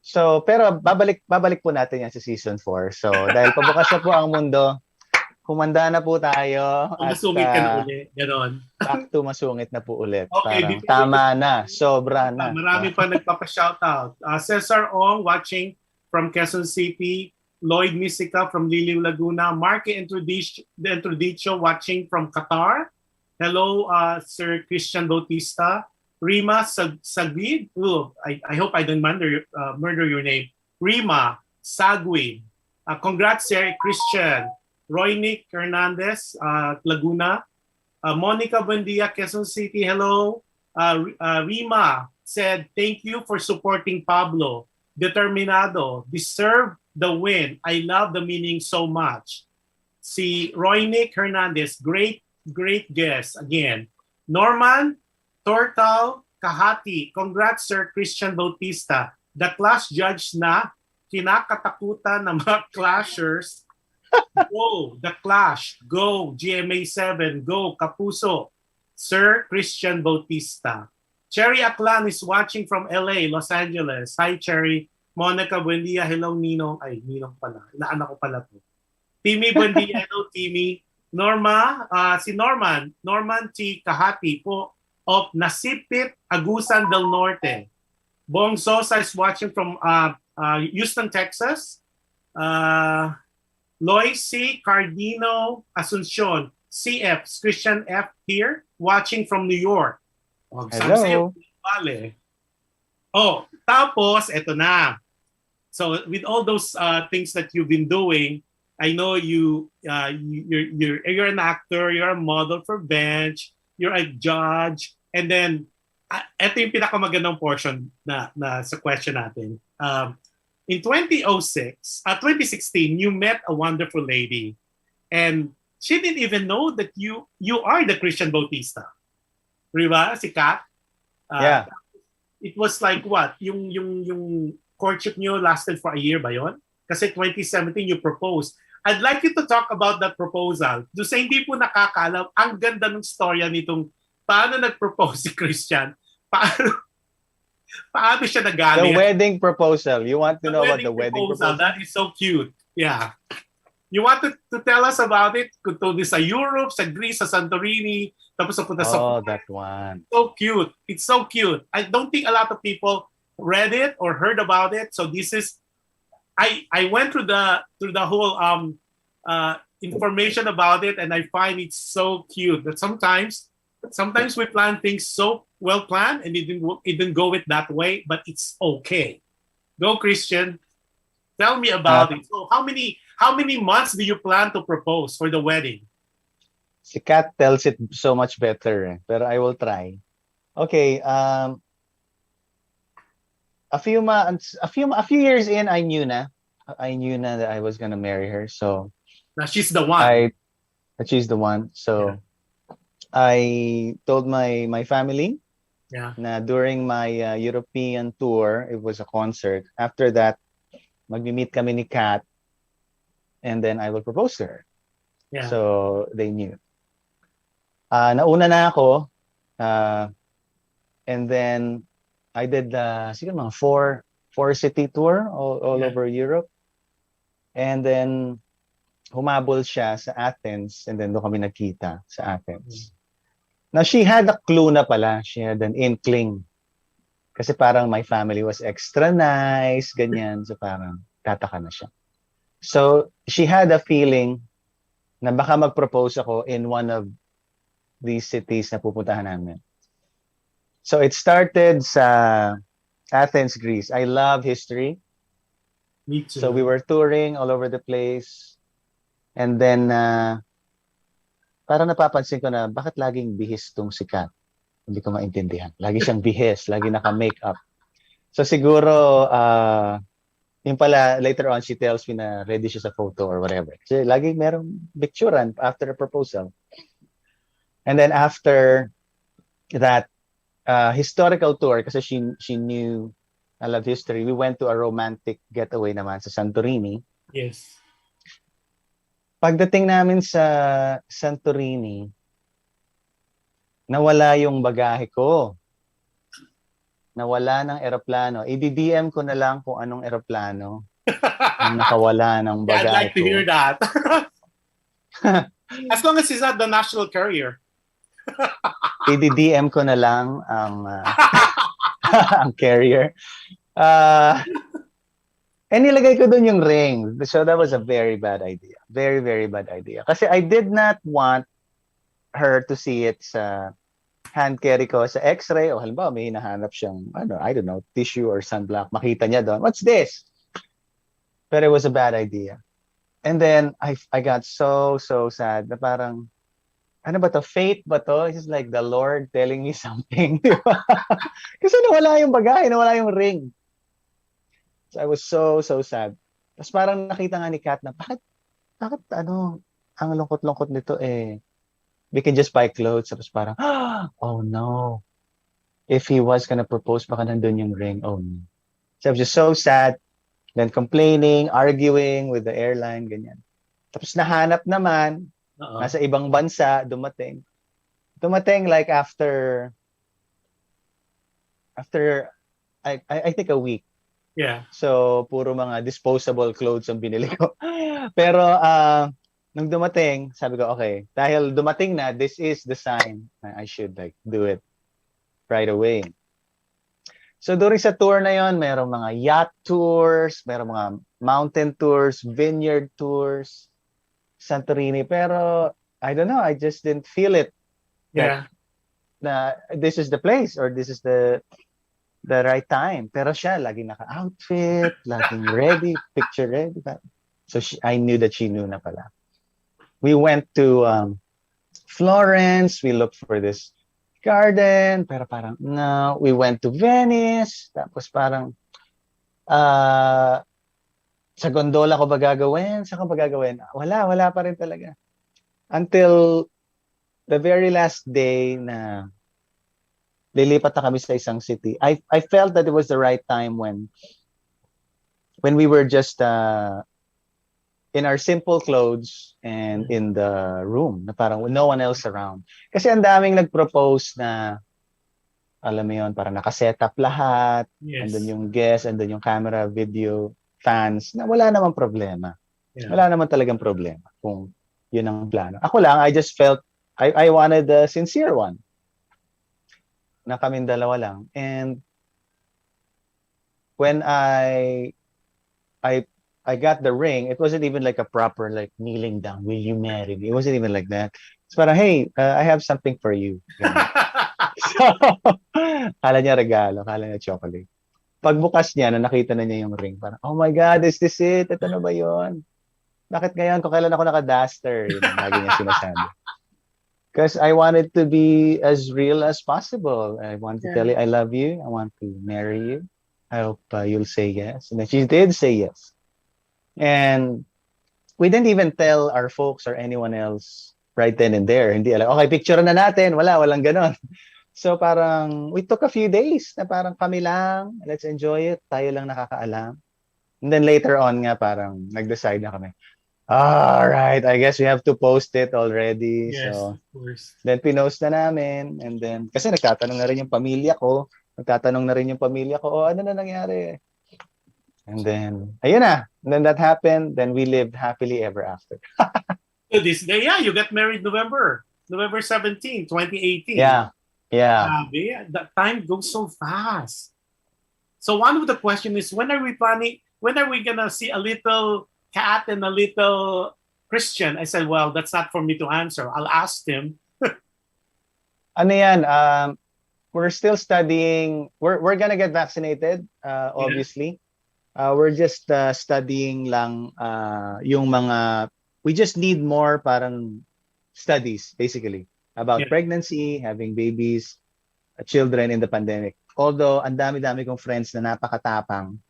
So, pero babalik po natin yan sa season 4. So, dahil pabukas na po ang mundo, humanda na po tayo. Masungit ka na ulit. Ganon. Back to masungit na po ulit. Okay, tama na. Sobra na. Marami pa nagpapa-shoutout. Cesar Ong watching from Quezon City. Lloyd Misica from Liliw, Laguna. Marky Entrudiccio watching from Qatar. Hello, Sir Christian Bautista. Rima Sagwid. I hope I didn't murder your name. Rima Sagwid. Congrats, Sir Christian. Roy Nick Hernandez, Laguna. Monica Buendia, Quezon City. Hello. Rima said, thank you for supporting Pablo. Determinado. Deserve the win. I love the meaning so much. Si Roy Nick Hernandez, great guest again. Norman Tortal Kahati, congrats Sir Christian Bautista. The class judge na kinakatakutan ng mga clashers. Go, The Clash. Go, GMA7. Go, Kapuso. Sir Christian Bautista. Cherry Aklan is watching from LA, Los Angeles. Hi, Cherry. Monica Buendia, hello, Ninong. Ay, Ninong pala. Inaanak ko pala to. Timmy Buendia, hello, Timmy. Norma, si Norman T. Kahati po of Nasipit, Agusan del Norte. Bong Sosa is watching from Houston, Texas. Loy C. Cardino, Asuncion. CF, Christian F. here watching from New York. Oh, sabi sa'yo, Hello. vale. Oh, tapos, eto na. So with all those things that you've been doing, I know you're an actor, you're a model for Bench, you're a judge, and then ito yung pinakamagandang portion na sa question natin. In 2016, you met a wonderful lady, and she didn't even know that you are the Christian Bautista. Diba? Si Kat? Yeah. It was like what? Yung courtship nyo lasted for a year ba yun? Kasi 2017 you proposed. I'd like you to talk about that proposal. Doon sa hindi po nakakaalam, ang ganda ng storya nitong paano nag-propose si Christian, paano siya nagaling. The wedding proposal. You want to know about the wedding proposal? That is so cute. Yeah. You want to tell us about it? Kung to sa Europe, sa Greece, sa Santorini, tapos sa Oh, that one. So cute. It's so cute. I don't think a lot of people read it or heard about it. So this is, I went through the whole information about it, and I find it so cute that sometimes we plan things so well planned and it didn't go it that way, but it's okay. Go, Christian. Tell me about it. So how many months do you plan to propose for the wedding? Si Kat tells it so much better, pero I will try. Okay, a few years in, I knew na that I was gonna marry her. So now she's the one. She's the one. So I told my family na during my European tour, it was a concert. After that, magmi-meet kami ni Kat, and then I will propose to her. Yeah. So they knew. Nauna na ako, and then I did siguro mga four city tour all over Europe, and then humabol siya sa Athens, and then doon kami nagkita sa Athens. Now, she had a clue na pala. She had an inkling. Kasi parang my family was extra nice, ganyan. So parang tataka na siya. So, she had a feeling na baka mag-propose ako in one of these cities na pupuntahan namin. So, it started sa Athens, Greece. I love history. Me too. So, we were touring all over the place. And then, parang napapansin ko na bakit laging bihis tong si Kat. Hindi ko maintindihan. Lagi siyang bihis, lagi naka-makeup. So siguro, yung pala, later on, she tells me na ready siya sa photo or whatever. Kasi lagi merong picturean after a proposal. And then after that historical tour, kasi she knew I love history, we went to a romantic getaway naman sa Santorini. Yes. Pagdating namin sa Santorini, nawala yung bagahe ko. Nawala ng eroplano. I-DM ko na lang kung anong eroplano ang nakawala ng bagahe I'd like to ko. hear that. As long as it's not the national carrier. I-DM ko na lang ang ang carrier. And nilagay ko doon yung ring. So that was a very bad idea. Very, very bad idea. Kasi I did not want her to see it sa hand carry ko sa x-ray. O halimbawa, may hinahanap siyang, I don't know, tissue or sunblock. Makita niya doon, what's this? But it was a bad idea. And then I got so sad na parang, ano ba to? Fate ba to? It's just like the Lord telling me something. Kasi nawala yung bagahe, nawala yung ring. So I was so sad. Tapos parang nakita nga ni Kat na, bakit ang lungkot-lungkot nito we can just buy clothes. Tapos parang, oh no. If he was gonna propose, baka nandun yung ring. Oh no. So I was just so sad. Then complaining, arguing with the airline, ganyan. Tapos nahanap naman, nasa ibang bansa, dumating. Dumating like after I think a week. Yeah. So, puro mga disposable clothes ang binili ko. Pero, nung dumating, sabi ko, okay, dahil dumating na, this is the sign na I should like do it right away. So, during sa tour na yon, mayroong mga yacht tours, mayroong mga mountain tours, vineyard tours, Santorini. Pero, I don't know, I just didn't feel it. Yeah. na this is the place or this is the right time. Pero siya, laging naka-outfit, laging ready, picture ready. So I knew that she knew na pala. We went to Florence. We looked for this garden. Pero parang, no. We went to Venice. Tapos parang, sa gondola ko ba gagawin? Saan ko ba gagawin? Wala pa rin talaga. Until the very last day na lilipat na kami sa isang city, I felt that it was the right time when we were just in our simple clothes and in the room na parang no one else around. Kasi ang daming nag-propose na alam mo yun, parang nakasetup lahat, andun yung guest, andun yung camera, video, fans, na wala namang problema. Yeah. Wala naman talagang problema kung yun ang plano. Ako lang, I just felt I wanted a sincere one. Na kaming dalawa lang. And when I got the ring, it wasn't even like a proper like kneeling down, will you marry me? It wasn't even like that. It's parang, hey, I have something for you. So, kala niya regalo, kala niya chocolate. Pagbukas niya, na nakita na niya yung ring, parang, oh my God, is this it? Ito na ba yun? Bakit ngayon? Kung kailan ako naka-duster? Yun ang lagi niya sinasabi. Because I wanted to be as real as possible. I want to tell you I love you. I want to marry you. I hope you'll say yes. And then she did say yes. And we didn't even tell our folks or anyone else right then and there. Hindi alam, okay, picture na natin. Walang ganon. So parang we took a few days na parang kami lang. Let's enjoy it. Tayo lang nakakaalam. And then later on nga parang nag-decide na kami. All right, I guess we have to post it already. Yes, so, of course. Then pinost na namin. And then, kasi nagtatanong na rin yung pamilya ko. Oh, ano na nangyari? And then, ayun na. And then that happened. Then we lived happily ever after. To this day, you got married November 17, 2018. Yeah. That time goes so fast. So one of the questions is, when are we gonna see a little cat and a little Christian? I said, well, that's not for me to answer. I'll ask him. Ano yan? We're still studying. We're gonna get vaccinated, obviously. We're just studying lang yung mga. We just need more parang studies, basically, about pregnancy, having babies, children in the pandemic. Although, ang dami-dami kong friends na napakatapang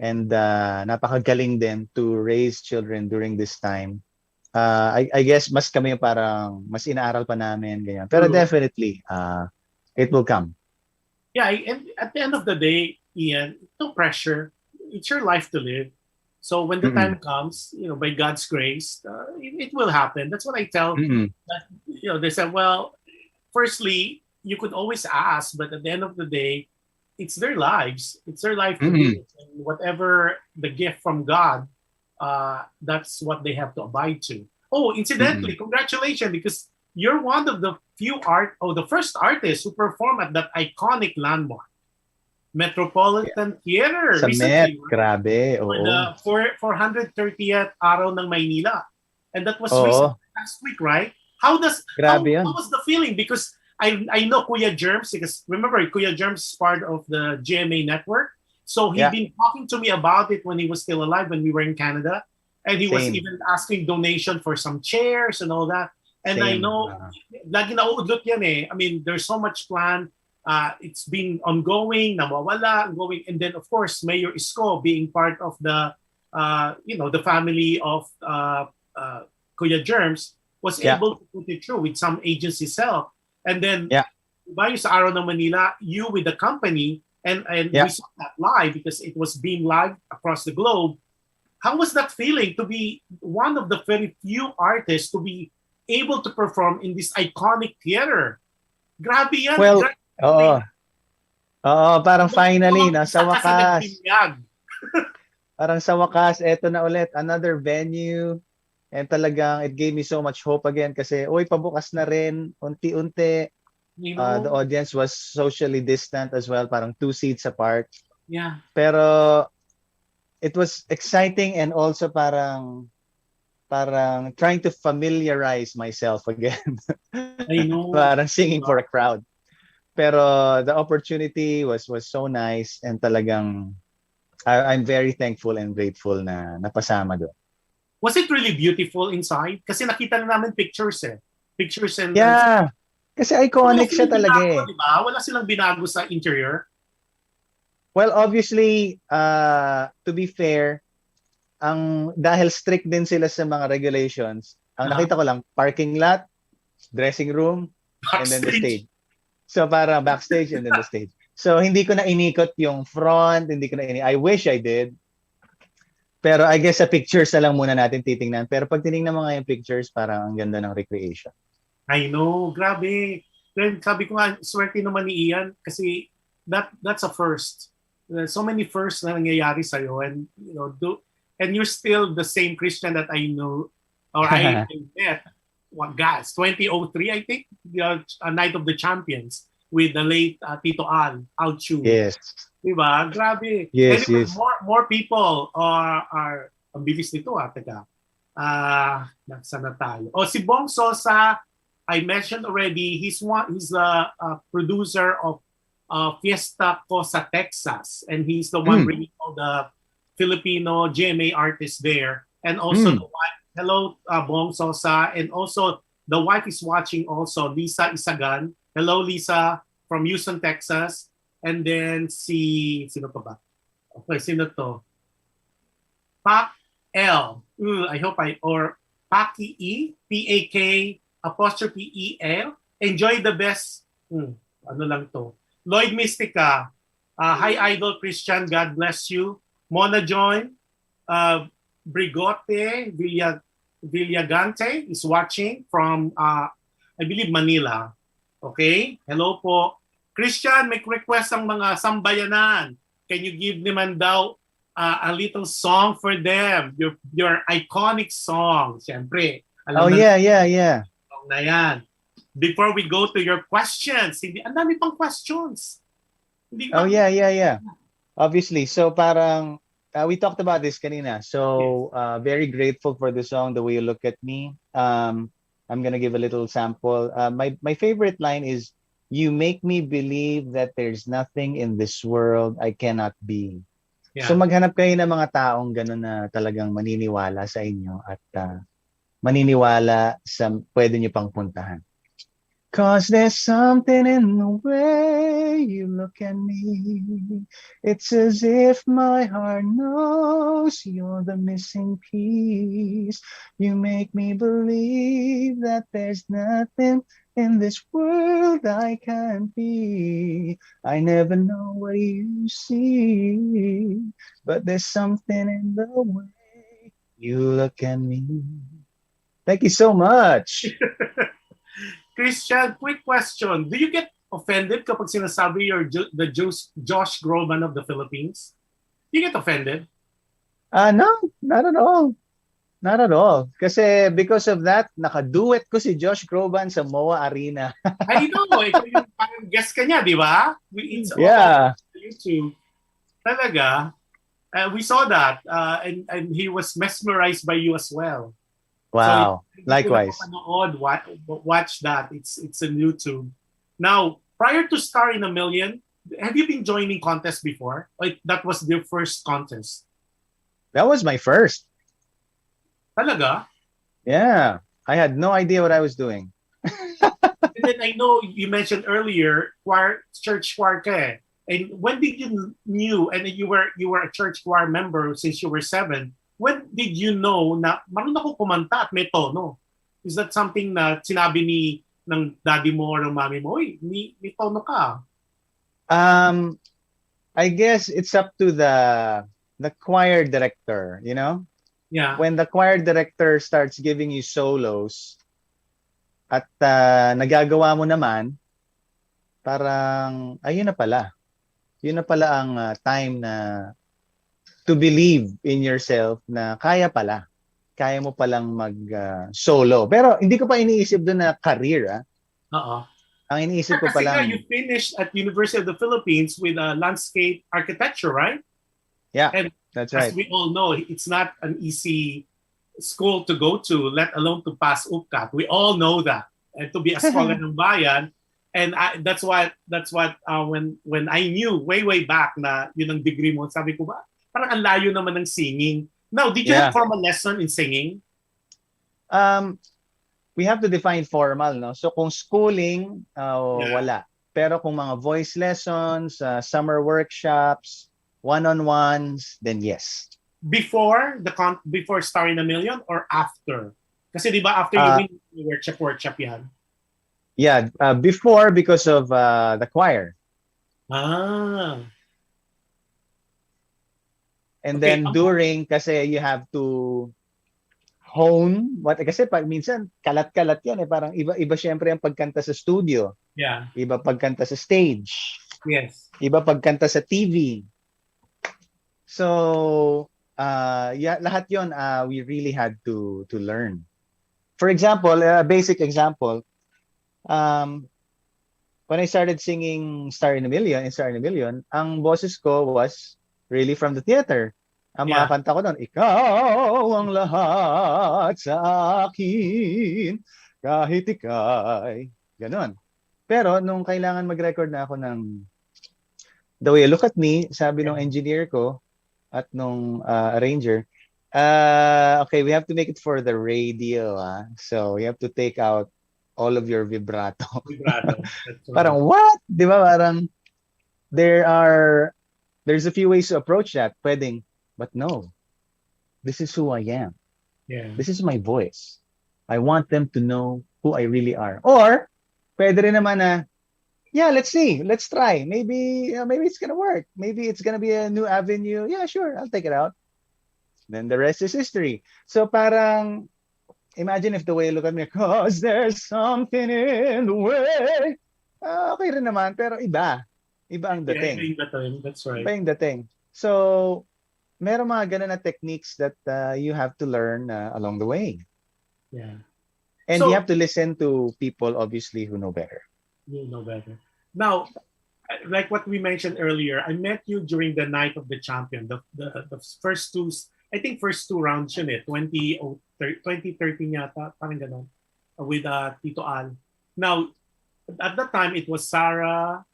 and napakagaling din to raise children during this time. I guess mas kami parang mas inaaral pa namin ganyan. Pero definitely it will come. Yeah, and at the end of the day, Ian, no pressure. It's your life to live. So when the time comes, by God's grace, it will happen. That's what I tell. That, they said, well, firstly, you could always ask, but at the end of the day, it's their lives. It's their life to live. And whatever the gift from God, that's what they have to abide to. Oh, incidentally, congratulations, because you're one of the the first artists who perform at that iconic landmark, Metropolitan Theater. Sa recently, Met, grabe. For the 430th Araw ng Maynila. And that was recently, last week, right? How was the feeling? Because I know Kuya Germs, because remember, Kuya Germs is part of the GMA network. So he'd been talking to me about it when he was still alive, when we were in Canada. And he was even asking donation for some chairs and all that. And I know, lagi nauudlot yan eh. I mean, there's so much plan. It's been ongoing, nawawala, ongoing. And then, of course, Mayor Isko being part of the, the family of Kuya Germs was able to put it through with some agency's help. And then, diba, sa Araw ng Manila, you with the company, and we saw that live because it was being live across the globe. How was that feeling to be one of the very few artists to be able to perform in this iconic theater? Grabe yan. Well, parang finally, nasa wakas. Parang sa wakas, eto na ulit, another venue. And talagang, it gave me so much hope again kasi, pabukas na rin, unti-unti. The audience was socially distant as well, parang 2 seats apart. Yeah. Pero, it was exciting and also parang parang trying to familiarize myself again. I know. Parang singing for a crowd. Pero the opportunity was so nice, and talagang I'm very thankful and grateful na napasama doon. Was it really beautiful inside? Kasi nakita na namin pictures eh. Pictures and... Yeah. Kasi iconic siya talaga eh. Diba? Wala silang binago sa interior. Well, obviously, to be fair, dahil strict din sila sa mga regulations, ang nakita ko lang, parking lot, dressing room, and then the stage. So para backstage and then the stage. So hindi ko na inikot yung front, I wish I did. Pero I guess sa pictures na lang muna natin titingnan. Pero pag tinignan mo nga yung pictures, parang ang ganda ng recreation. I know, grabe. Then sabi ko nga, swerte naman ni Ian kasi that's a first. So many firsts na nangyayari sa'yo, and you know, and you're still the same Christian that I know, or I met. What guys? 2003, I think, the Night of the Champions with the late Tito Al Chu. Yes. Diba? Grabe. Yes, anyway, yes. More people are ang bilis nito teka. Nasa na tayo. Si Bong Sosa, I mentioned already, he's a producer of Fiesta Cosa, Texas, and he's the one bringing all the Filipino GMA artists there, and also the wife. Hello, Bong Sosa, and also the wife is watching also, Lisa Isagan. Hello, Lisa, from Houston, Texas. And then sino pa ba? Okay, sino to? Pak L. I hope or Paki E, P-A-K, apostrophe E-L. Enjoy the best. Ano lang to? Lloyd Mystica. Hi, Idol Christian. God bless you. Mona Join. Brigote Villagante is watching from, I believe, Manila. Okay? Hello po. Christian, may request ang mga sambayanan. Can you give naman daw a little song for them? Your iconic song. Siyempre. Yeah. Song na yan. Before we go to your questions, ang dami pang questions. Yeah. Obviously. So parang, we talked about this kanina. So very grateful for the song, The Way You Look at Me. I'm gonna give a little sample. My favorite line is, "You make me believe that there's nothing in this world I cannot be." Yeah. So maghanap kayo ng mga taong gano'n na talagang maniniwala sa inyo at maniniwala sa pwede nyo pang puntahan. 'Cause there's something in the way you look at me. It's as if my heart knows you're the missing piece. You make me believe that there's nothing in this world I can't be. I never know what you see, but there's something in the way you look at me. Thank you so much. Christian, quick question. Do you get offended kapag sinasabi you're the Josh Groban of the Philippines? Do you get offended? No, not at all. Not at all. Kasi because of that, nakaduet ko si Josh Groban sa MOA Arena. I know. Ikaw yung parang guest ka niya, di ba? It's all Yeah. on YouTube. Talaga. We saw that. And he was mesmerized by you as well. Wow. So, Likewise. Watch that. It's on YouTube. Now, prior to Star in a Million, have you been joining contests before? Like that was your first contest? That was my first. Talaga? Yeah. I had no idea what I was doing. And then I know you mentioned earlier church choir ka eh. And when did you knew, and you were a church choir member since you were 7? When did you know na marunong ako kumanta at may tono? Is that something na sinabi ng daddy mo or ng mami mo, "Uy, may tono ka"? I guess it's up to the choir director, you know? Yeah. When the choir director starts giving you solos at nagagawa mo naman, parang ayun na pala. Yun na pala ang time na to believe in yourself na kaya pala. Kaya mo palang mag-solo. Pero hindi ko pa iniisip doon na career. Ang iniisip ko Kasi palang... you finished at University of the Philippines with landscape architecture, right? Yeah, and that's right. As we all know, it's not an easy school to go to, let alone to pass UPCAT. We all know that. And to be a scholar ng bayan, and that's what when I knew way back na yun ang degree mo, sabi ko ba, parang ang layo naman ng singing. Now, did you have formal lesson in singing? We have to define formal, no? So kung schooling, wala. Pero kung mga voice lessons, summer workshops, one-on-ones, then yes. Before Star in a Million or after? Kasi di ba after you win workshop yan? Yeah, before because of the choir. And then during, kasi you have to hone kasi pag minsan kalat-kalat yan parang iba syempre ang pagkanta sa studio. Yeah. Iba pagkanta sa stage. Yes. Iba pagkanta sa TV. So, lahat yon we really had to learn. For example, a basic example, when I started singing Star in a Million, ang boses ko was really from the theater. Ang mga kanta ko doon, ikaw ang lahat sa akin, kahit ikay. Ganon. Pero nung kailangan mag-record na ako ng The Way You Look at Me, sabi nung engineer ko at nung arranger, okay, we have to make it for the radio. So we have to take out all of your vibrato. Parang what? Di ba? Parang there's a few ways to approach that. Pwedeng, but no, this is who I am. Yeah. This is my voice. I want them to know who I really are. Or, pwede rin naman na, yeah, let's see. Let's try. Maybe it's gonna work. Maybe it's gonna be a new avenue. Yeah, sure. I'll take it out. Then the rest is history. So parang, imagine if The Way You Look at Me, cause there's something in the way. Okay rin naman, pero iba. Iba ang dating. Yeah, iba yung dating. That's right. Iba yung dating. So, meron mga ganun na techniques that you have to learn along the way. Yeah. And you have to listen to people, obviously, who know better. You know better. Now, like what we mentioned earlier, I met you during the Night of the Champion. The first two, I think first two rounds yun 2013 yata, parang ganun, with Tito Al. Now, at that time, it was Sarah,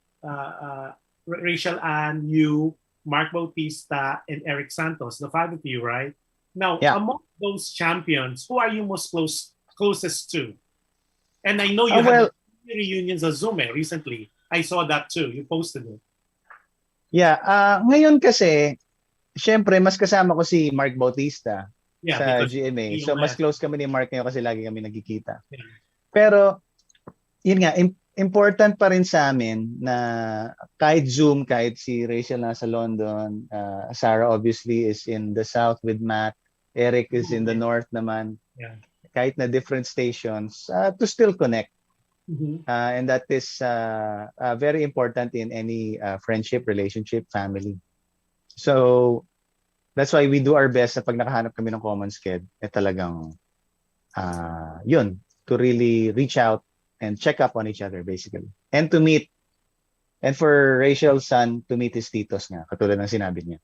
Rachel Ann, you, Mark Bautista, and Eric Santos, the five of you, right? Now, among those champions, who are you most closest to? And I know you had reunions at Zoom recently. I saw that too. You posted it. Yeah. Ngayon kasi, syempre, mas kasama ko si Mark Bautista sa GMA. So, mas close kami ni Mark ngayon kasi lagi kami nagkikita. Yeah. Pero, yun nga, important pa rin sa amin na kahit Zoom, kahit si Rachel nasa London, Sarah obviously is in the South with Matt, Eric is in the North naman, kahit na different stations, to still connect. And that is very important in any friendship, relationship, family. So, that's why we do our best na pag nakahanap kami ng common sked, talagang, yun, to really reach out and check up on each other, basically. And to meet. And for Rachel's son, to meet his titos nga, katulad ng sinabi niya.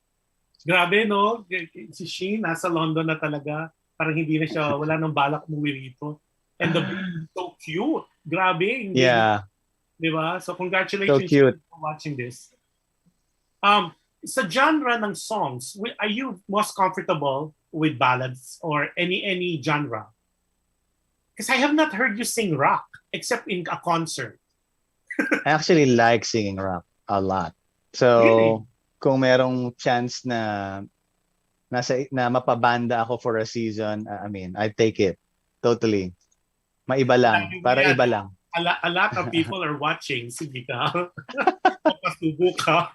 Grabe, no? Si Sheen, nasa London na talaga. Parang hindi na siya, wala nang balak umuwi rito. And the baby is so cute. Grabe. Yeah. Diba? So congratulations so cute. for watching this. Sa genre ng songs, are you most comfortable with ballads or any genre? Because I have not heard you sing rock except in a concert. I actually like singing rock a lot. So, really? Kung merong chance na mapabanda ako for a season, I mean, I take it. Totally. Maiba lang. Para iba lang. A lot of people are watching. Sige ka. Papasubo ka.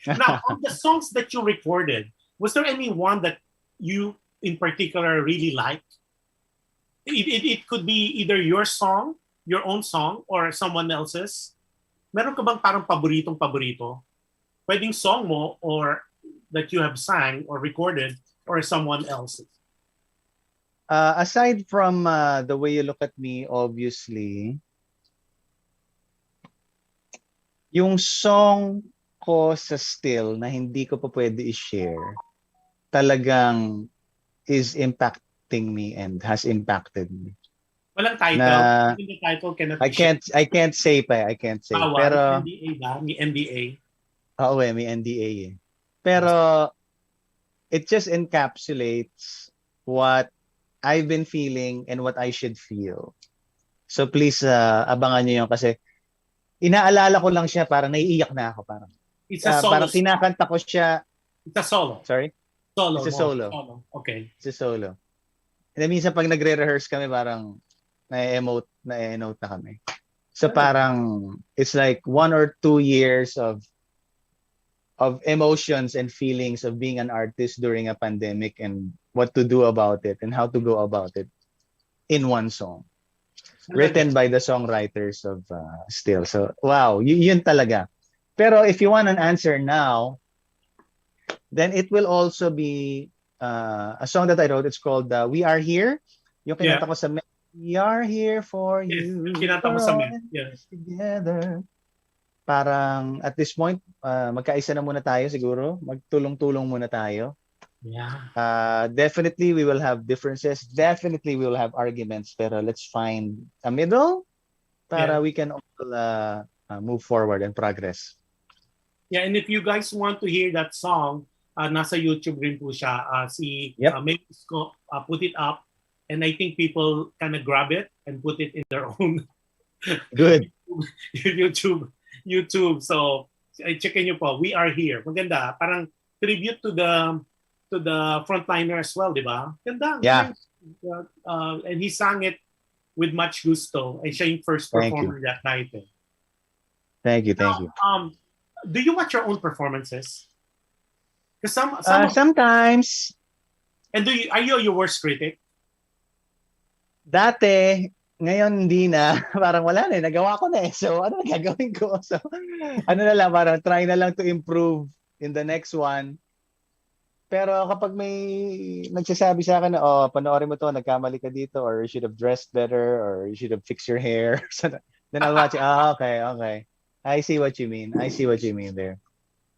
Now, on the songs that you recorded, was there any one that you in particular really liked? It could be either your song, your own song, or someone else's. Meron ka bang parang paborito? Pwedeng song mo or that you have sang or recorded or someone else's? Aside from The Way You Look at Me, obviously, yung song ko sa Still na hindi ko pa pwede i-share, talagang is impacting me and has impacted me. Walang title. Na- Even the title cannot I be shared. can't say pa, I can't say. Bawal. Pero NDA ba? May NDA. oo, may NDA eh. Pero it just encapsulates what I've been feeling and what I should feel. So please abangan niyo 'yon kasi inaalala ko lang siya, parang naiiyak na ako, parang It's a solo. parang kinakanta ko siya. It's a solo. Sorry? Solo. It's a mo. solo. Okay. It's a solo. And then minsan pag nagre-rehearse kami, parang na-emote na kami. So parang it's like 1 or 2 years of emotions and feelings of being an artist during a pandemic and what to do about it and how to go about it in one song. Written by the songwriters of Still. So wow, yun talaga. Pero if you want an answer now, then it will also be a song that I wrote. It's called We Are Here. Yung kinanta ko sa We are here for you. Yes, kinanta mo sa men. Yes. Together. Parang at this point, magkaisa na muna tayo siguro. Magtulong-tulong muna tayo. Yeah. Definitely we will have differences. Definitely we will have arguments. Pero let's find a middle para we can all move forward and progress. Yeah, and if you guys want to hear that song, nasa YouTube rin po siya. Maybe put it up. And I think people kind of grab it and put it in their own Good. YouTube. So checkin nyo po. We Are Here. Maganda. Parang tribute to the frontliner as well, di ba? Ganda. Yeah. And he sang it with much gusto. And siya yung first performer that night. Thank you. Do you watch your own performances? Because sometimes. And are you your worst critic? Dati, ngayon hindi na. Parang wala na. Nagawa ko na eh. So, ano na gagawin ko? So, ano na lang, parang try na lang to improve in the next one. Pero kapag may nagsasabi sa akin na, panoorin mo to, nagkamali ka dito, or you should have dressed better, or you should have fixed your hair. So, then I'll watch it. Okay. I see what you mean there.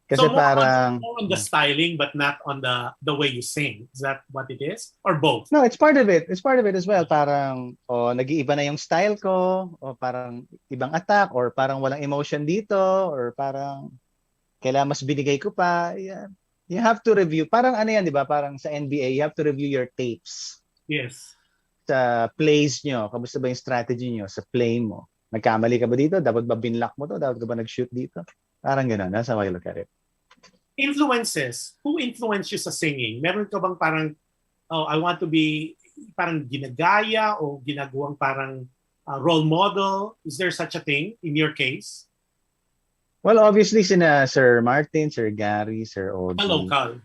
Kasi so parang more on the styling but not on the way you sing. Is that what it is? Or both? No, it's part of it. It's part of it as well. Parang nag-iiba na yung style ko, o parang ibang attack, or parang walang emotion dito, or parang kailangan mas binigay ko pa. Yeah. You have to review. Parang ano yan, di ba? Parang sa NBA, you have to review your tapes. Yes. Sa plays nyo. Kamusta ba yung strategy nyo sa play mo? Nagkamali ka ba dito? Dapat ba binlock mo to? Dapat ka ba nag-shoot dito? Parang gano'n. That's how I look at it. Influences. Who influenced you sa singing? Meron ka bang parang, I want to be parang ginagaya o ginagawang parang role model? Is there such a thing in your case? Well, obviously, sina Sir Martin, Sir Gary, Sir Ogie. Local.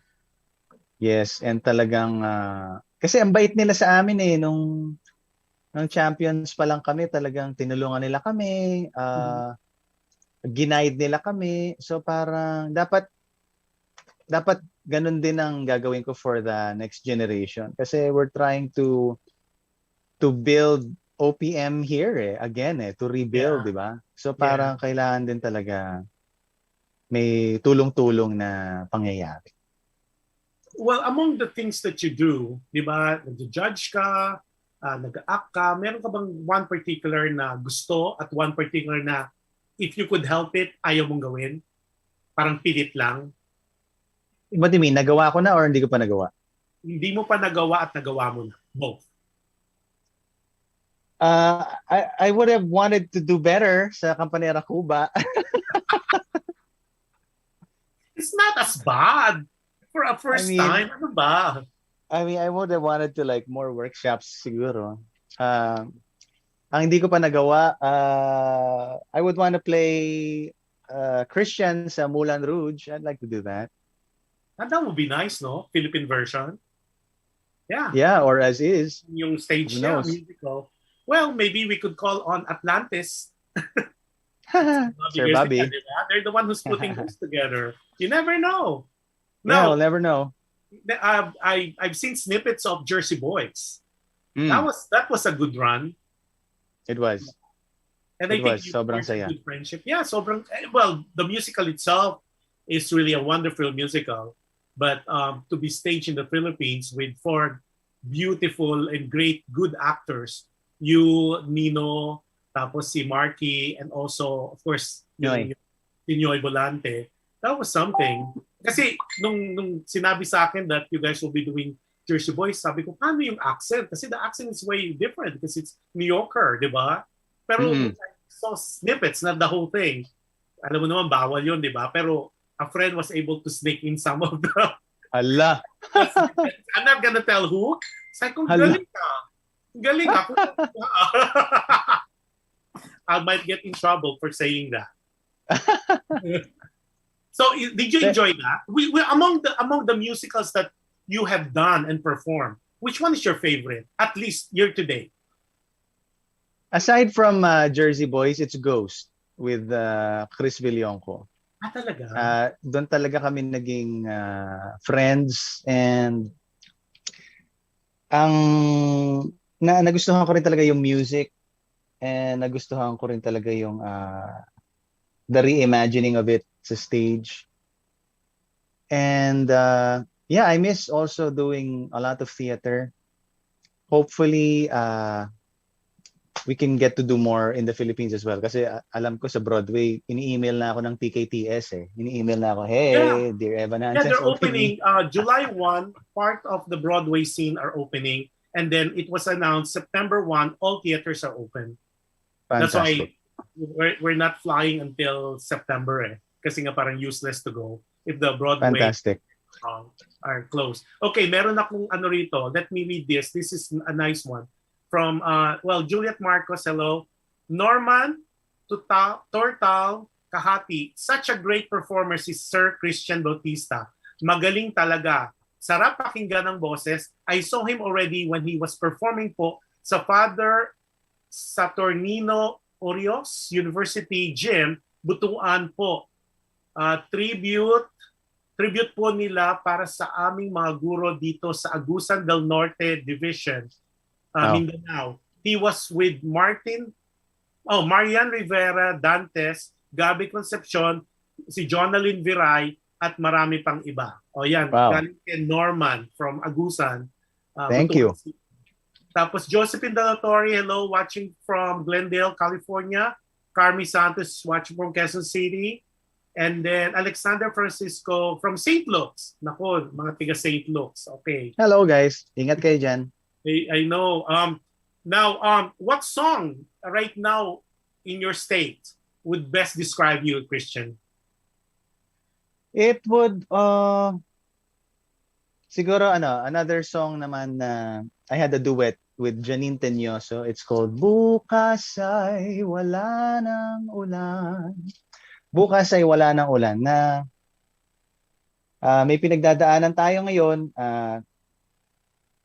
Yes, and talagang, kasi ang bait nila sa amin eh, nung champions pa lang kami, talagang tinulungan nila kami, ginaid nila kami. So parang dapat ganun din ang gagawin ko for the next generation. Kasi we're trying to build OPM here again to rebuild, di ba? So parang kailangan din talaga may tulong-tulong na pangyayari. Well, among the things that you do, di ba, nag-judge ka, nag-act ka, meron ka bang one particular na gusto at one particular na if you could help it, ayaw mong gawin? Parang pilit lang? What do you mean? Nagawa ko na or hindi ko pa nagawa? Hindi mo pa nagawa at nagawa mo na. Both. I would have wanted to do better sa Campanera Cuba. It's not as bad for a first time. Ano ba? I mean, I would have wanted to like more workshops siguro. Ang hindi ko pa nagawa, I would want to play Christian sa Moulin Rouge. I'd like to do that. That would be nice, no? Philippine version. Yeah. Yeah, or as is. Yung stage Who knows? musical. Well, maybe we could call on Atlantis. Sir Bobby. They're the one who's putting this together. You never know. No, we'll never know. I've seen snippets of Jersey Boys. That was a good run. It was. And I think sobrang saya. Good friendship. Yeah, sobrang. Well, the musical itself is really a wonderful musical. But to be staged in the Philippines with four beautiful and great, good actors. You, Nino, tapos si Marky, and also, of course, Noy. si Noy Volante. That was something. Kasi nung sinabi sa akin that you guys will be doing Jersey Boys, sabi ko, paano yung accent? Kasi the accent is way different because it's New Yorker, di ba? Pero so snippets, not the whole thing. Alam mo naman, bawal yun, di ba? Pero a friend was able to sneak in some of the... Hala. I'm not gonna tell who. Sabi ko, Hala. galing ka. Galing ako. I might get in trouble for saying that. So, did you enjoy that? We among the musicals that you have done and performed, which one is your favorite? At least year to date. Aside from Jersey Boys, it's Ghost with Chris Villonco. Talaga? Doon talaga kami naging friends, and ang nagustuhan ko rin talaga yung music, and nagustuhan ko rin talaga yung the reimagining of it sa stage. And yeah, I miss also doing a lot of theater. Hopefully we can get to do more in the Philippines as well. Kasi alam ko sa Broadway, ini-email na ako ng TKTS eh. Ini-email na ako, hey, Yeah. dear Evan Yeah, Hansen's they're opening. July 1, part of the Broadway scene are opening. And then it was announced September 1, all theaters are open. That's Fantastic. why we're not flying until September eh. Kasi nga parang useless to go if the Broadway Fantastic. are closed. Okay, meron akong ano rito. Let me read this. This is a nice one. From, Juliet Marcos, hello. Norman Tortal Kahati. Such a great performer si Sir Christian Bautista. Magaling talaga. Sarap pakinggan ng boses. I saw him already when he was performing po sa Father Saturnino Orios University Gym, Butuan po. Tribute po nila para sa aming mga guro dito sa Agusan del Norte Division, Mindanao. He was with Marian Rivera Dantes, Gabi Concepcion, si Jonalyn Viray, at marami pang iba. O yan, galing kay Norman from Agusan. Thank you. Tapos Josephine Delatorre, hello, watching from Glendale, California. Carmi Santos, watching from Quezon City. And then Alexander Francisco from St. Luke's. Nako, mga tiga St. Luke's. Okay. Hello guys. Ingat kayo dyan. I know. Now, what song right now in your state would best describe you, Christian? It would siguro another song naman na I had a duet with Janine Tenyoso. It's called Bukas ay wala ng ulan. Bukas ay wala ng ulan na may pinagdadaanan tayo ngayon.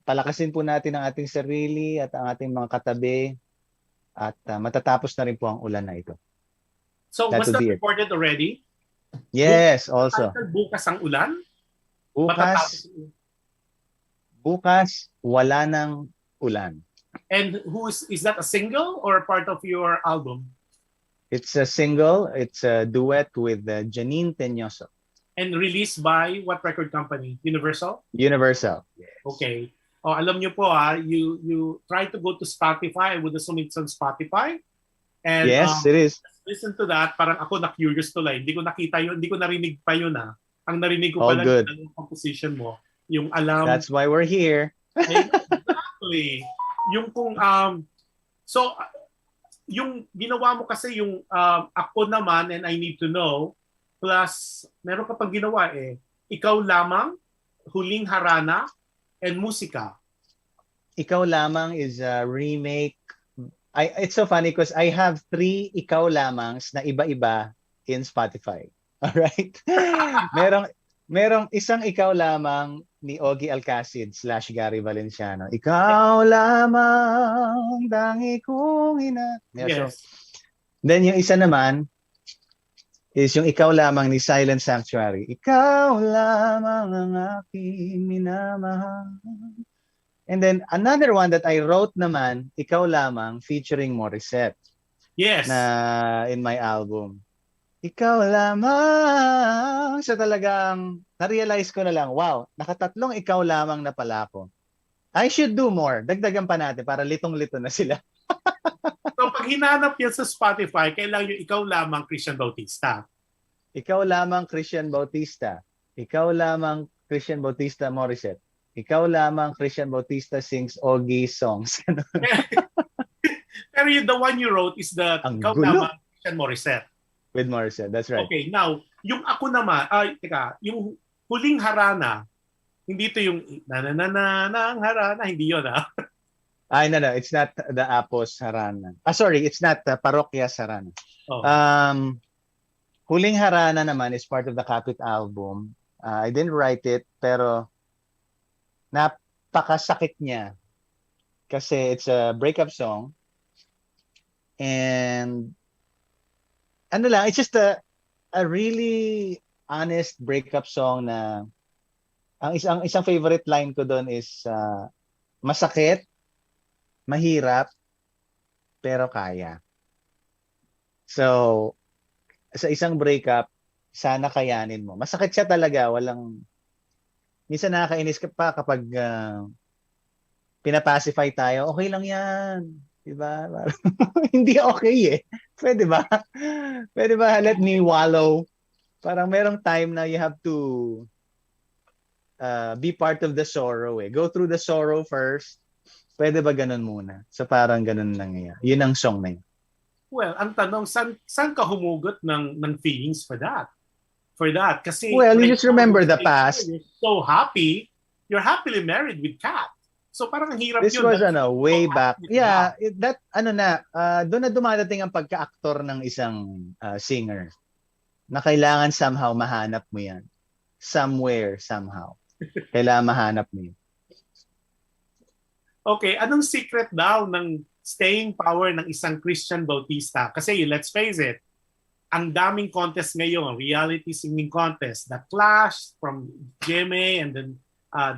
Palakasin po natin ang ating sarili at ang ating mga katabi at matatapos na rin po ang ulan na ito. So, was that recorded already? Yes, also. Bukas ang ulan? Bukas wala ng ulan. And is that a single or part of your album? It's a single. It's a duet with Janine Tenyoso. And released by what record company? Universal? Universal. Yes. Okay. Oh, alam niyo po you try to go to Spotify. I would assume it's on Spotify. And yes, it is. Listen to that. Parang ako na-curious tuloy. Hindi ko nakita yun. Hindi ko narinig pa yun Ang narinig ko pala yung composition mo. Yung alam. That's why we're here. Exactly. Yung kung so yung ginawa mo kasi yung Ako Naman and I Need to Know plus meron ka pang ginawa Ikaw Lamang, Huling Harana, and Musika. Ikaw Lamang is a remake. It's so funny because I have 3 Ikaw Lamangs na iba-iba in Spotify. All right? merong isang Ikaw Lamang ni Ogie Alcacid / Gary Valenciano. Ikaw lamang, dangi kong ina. Yes. So, then yung isa naman is yung Ikaw Lamang ni Silent Sanctuary. Ikaw lamang ang aking minamahal. And then another one that I wrote naman, Ikaw Lamang, featuring Morissette. Yes. Na in my album. Ikaw lamang. So talagang na-realize ko na lang, wow, nakatatlong ikaw lamang na pala ako. I should do more. Dagdagan pa natin para litong-lito na sila. So pag hinanap yan sa Spotify, kailangan yung ikaw lamang Christian Bautista. Ikaw lamang Christian Bautista. Ikaw lamang Christian Bautista Morissette. Ikaw lamang Christian Bautista sings Ogie songs. Pero the one you wrote is the Ang ikaw gulo. lamang Christian Morissette. With Morissette, that's right. Okay, now, yung ako naman, yung huling harana, hindi ito yung na ang harana, hindi yun Ay, no, it's not the Apos Harana. Sorry, it's not Parokya Harana. Oh. Huling Harana naman is part of the Kapit album. I didn't write it, pero napakasakit niya. Kasi it's a breakup song. And ano lang, it's just a really honest breakup song na ang isang favorite line ko doon is masakit, mahirap, pero kaya. So, sa isang breakup, sana kayanin mo. Masakit siya talaga, minsan nakakainis ka pa kapag pinapacify tayo, okay lang yan. Diba? Hindi okay eh. Pwede ba? Pwede ba let me wallow? Parang merong time na you have to be part of the sorrow eh. Go through the sorrow first. Pwede ba ganun muna? So parang ganun lang yan. Yun ang song na yun. Well, ang tanong, saan ka humugot ng feelings for that? For that? Kasi well, you just remember the past. You're so happy. You're happily married with Kat. So parang ang hirap This yun. was way back. Yeah, doon na dumadating ang pagka-aktor ng isang singer na kailangan somehow mahanap mo yan. Somewhere, somehow. Kailangan mahanap mo yun. Okay, anong secret daw ng staying power ng isang Christian Bautista? Kasi let's face it, ang daming contest ngayon, reality singing contest, The Clash from GMA and then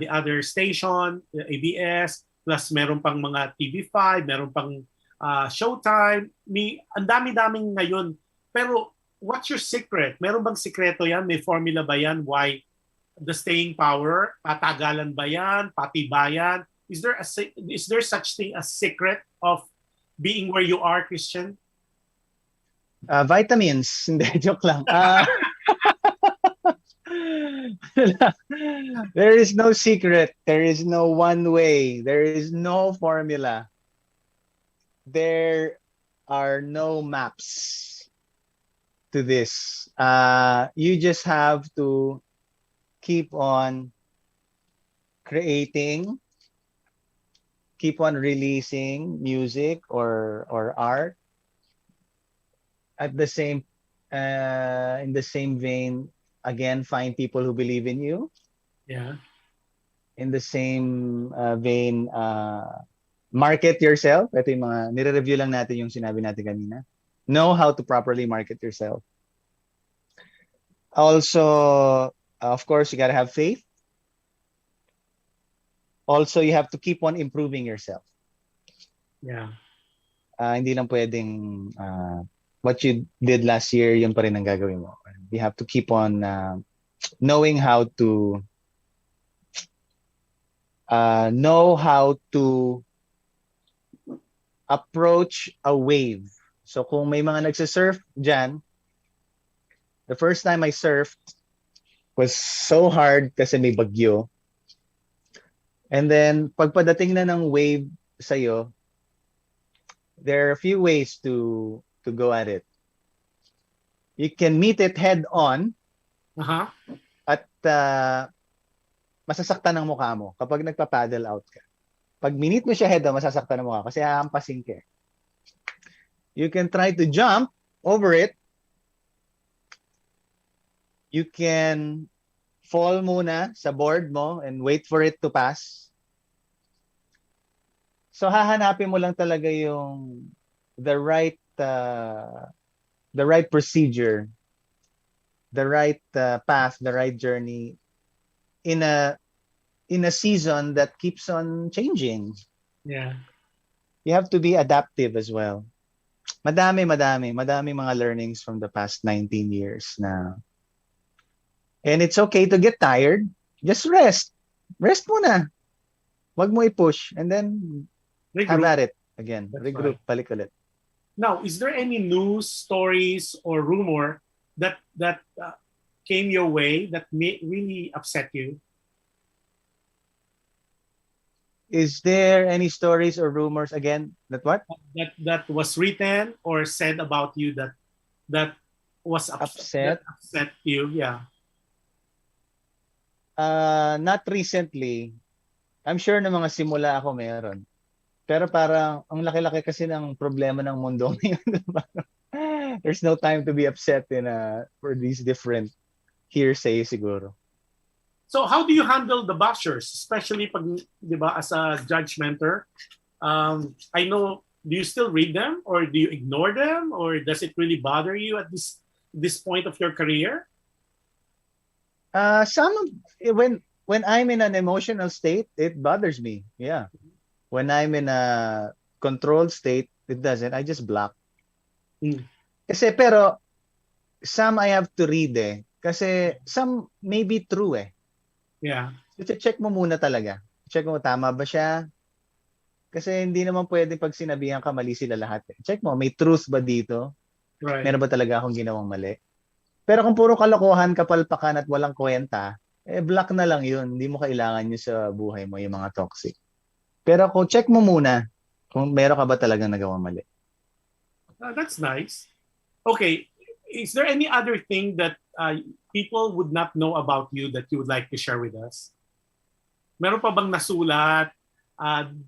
the other station, ABS, plus meron pang mga TV5, meron pang Showtime. Ang dami-daming ngayon. Pero what's your secret? Meron bang sikreto yan? May formula ba yan? Why the staying power? Patagalan ba yan? Patibayan? Is there such thing as secret of being where you are, Christian? Vitamins. Hindi, joke lang. There is no secret. There is no one way. There is no formula. There are no maps to this. You just have to keep on creating, keep on releasing music or art. At the same in the same vein, again, find people who believe in you. Yeah. In the same vein, market yourself. Ito yung mga nire-review lang natin yung sinabi natin kanina. Know how to properly market yourself. Also, of course, you gotta have faith. Also, you have to keep on improving yourself. Yeah. Hindi lang pwedeng what you did last year, yun pa rin ang gagawin mo. You have to keep on knowing how to approach a wave. So kung may mga nagsisurf dyan, the first time I surfed was so hard kasi may bagyo. And then pagpadating na ng wave sa'yo, there are a few ways to go at it. You can meet it head on at masasaktan ang mukha mo kapag nagpa-paddle out ka. Pag minute mo siya head on, masasaktan ang mukha kasi hahampasin ka. You can try to jump over it. You can fall muna sa board mo and wait for it to pass. So hahanapin mo lang talaga yung the right procedure, the right path, the right journey in a season that keeps on changing. Yeah. You have to be adaptive as well. Madami mga learnings from the past 19 years na. And it's okay to get tired. Just rest. Rest muna. wag mo i-push and then have Regroup. at it again. That's Regroup, balik ulit. Now, is there any news, stories, or rumor that came your way that really upset you? Is there any stories or rumors again that what? That was written or said about you that was Upset? that upset you? Yeah. Not recently. I'm sure na mga simula ako meron. Pero parang ang laki-laki kasi ng problema ng mundo ngayon. There's no time to be upset for these different hearsay siguro. So how do you handle the bashers, especially pag, di ba, as a judgmenter? I know, do you still read them or do you ignore them or does it really bother you at this point of your career? When I'm in an emotional state, it bothers me. Yeah. When I'm in a controlled state, it doesn't. I just block. Kasi pero some I have to read Kasi some may be true Yeah. So, check mo muna talaga. Check mo tama ba siya? Kasi hindi naman pwede pag sinabihan ka mali sila lahat. Check mo, may truth ba dito? Right. Meron ba talaga akong ginawang mali? Pero kung puro kalokohan, kapalpakan at walang kwenta, block na lang yun. Hindi mo kailangan yun sa buhay mo, yung mga toxic. Pero kung check mo muna kung meron ka ba talagang nagawang mali. That's nice. Okay. Is there any other thing that people would not know about you that you would like to share with us? Meron pa bang nasulat?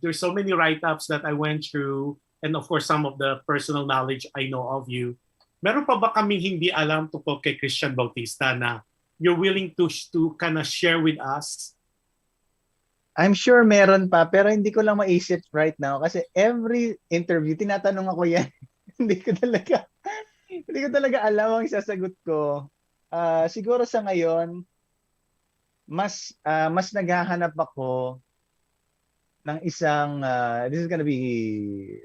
There's so many write-ups that I went through and of course some of the personal knowledge I know of you. Meron pa ba kaming hindi alam tungkol kay Christian Bautista na you're willing to kind of share with us? I'm sure meron pa pero hindi ko lang maisip right now kasi every interview tinatanong ako yan. hindi ko talaga alam ang sasagot ko. Siguro sa ngayon mas naghahanap ako ng isang this is gonna be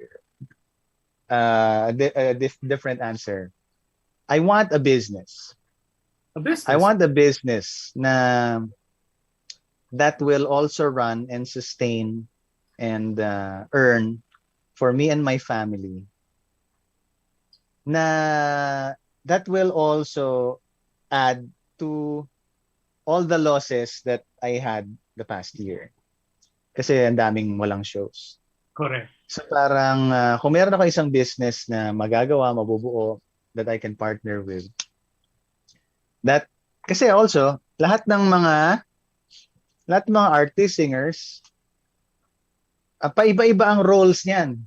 a different answer. I want a business. A business? I want a business na that will also run and sustain and earn for me and my family. Na that will also add to all the losses that I had the past year. Kasi ang daming walang shows. Correct. So parang kung meron ako isang business na magagawa, mabubuo, that I can partner with. That kasi also lahat ng mga artists, singers, paiba-iba ang roles niyan.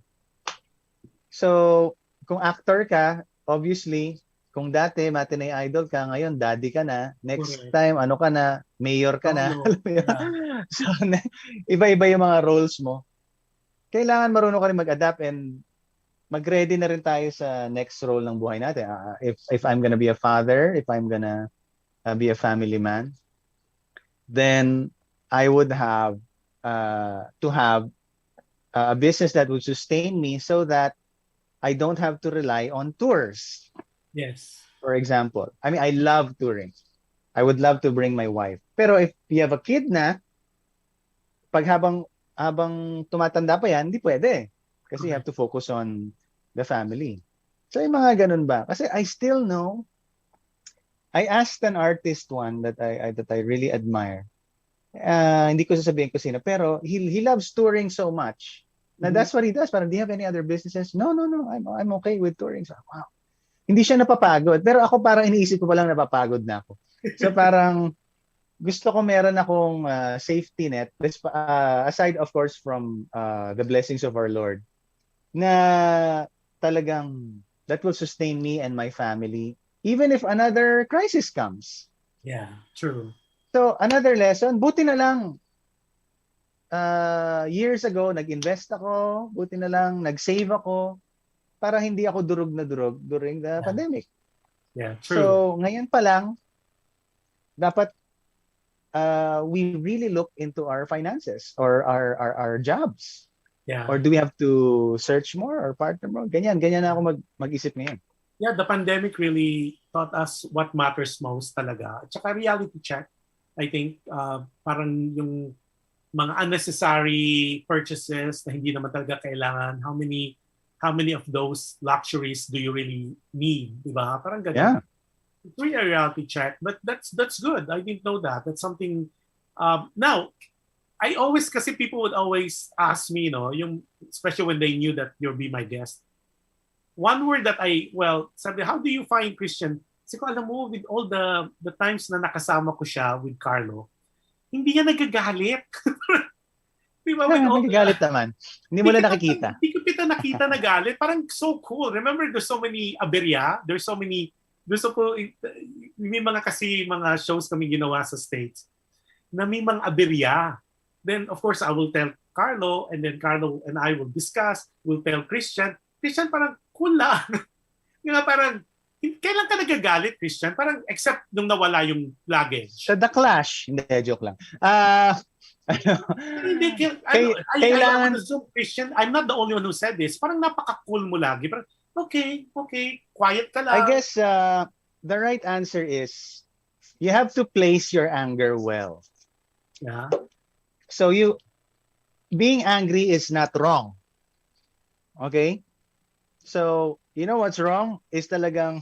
So kung actor ka, obviously, kung dati matinee idol ka, ngayon daddy ka na, next time ano ka na, mayor ka na. Yeah. So iba-iba yung mga roles mo. Kailangan marunong ka rin mag-adapt and mag-ready na rin tayo sa next role ng buhay natin. If I'm gonna be a father, if I'm gonna be a family man, then I would have to have a business that would sustain me so that I don't have to rely on tours. Yes. For example, I mean, I love touring. I would love to bring my wife. Pero if you have a kid na, pag habang tumatanda pa yan, hindi pwede. Kasi you have to focus on the family. So yung mga ganun ba? Kasi I still know, I asked an artist one that I really admire. Hindi ko sasabihin ko sino, pero he loves touring so much. Now that's what he does. Parang, do you have any other businesses? No. I'm okay with touring. So, wow. Hindi siya napapagod. Pero ako parang iniisip ko palang napapagod na ako. So parang gusto ko meron akong safety net. Aside of course from the blessings of our Lord. Na talagang that will sustain me and my family. Even if another crisis comes. Yeah, true. So another lesson, buti na lang. Years ago, nag-invest ako, buti na lang, nag-save ako para hindi ako durog na durog during the pandemic. Yeah, true. So, ngayon pa lang, dapat we really look into our finances or our jobs. Yeah. Or do we have to search more or partner more? Ganyan na ako mag-isip ngayon. Yeah, the pandemic really taught us what matters most talaga. At saka reality check, I think, parang yung mga unnecessary purchases na hindi naman talaga kailangan. How many of those luxuries do you really need, di ba? Parang ganun. Yeah. It's really a reality check, but that's good. I didn't know that. That's something. Now, I always, kasi people would always ask me, especially when they knew that you'll be my guest. One word that sabi, how do you find Christian? Kasi ko, alam mo, with all the times na nakasama ko siya with Carlo, hindi niya nagagalit. Di ba? Nagagalit naman. Hindi mo lang nakikita. Hindi ko kita nakita na galit. Parang so cool. Remember, there's so many aberya. There's so many, may mga shows kami ginawa sa States na may mga aberya. Then, of course, I will tell Carlo, and then Carlo and I will discuss. We'll tell Christian. Christian, parang cool lang. Yung parang, kailan ka nagagalit, Christian? Parang, except nung nawala yung luggage. Sa The Clash. Hindi, joke lang. Kailangan Christian, I'm not the only one who said this. Parang napaka-cool mo lagi. Parang, okay, quiet ka lang. I guess the right answer is you have to place your anger well. Yeah. So being angry is not wrong. Okay? So, you know what's wrong? Is talagang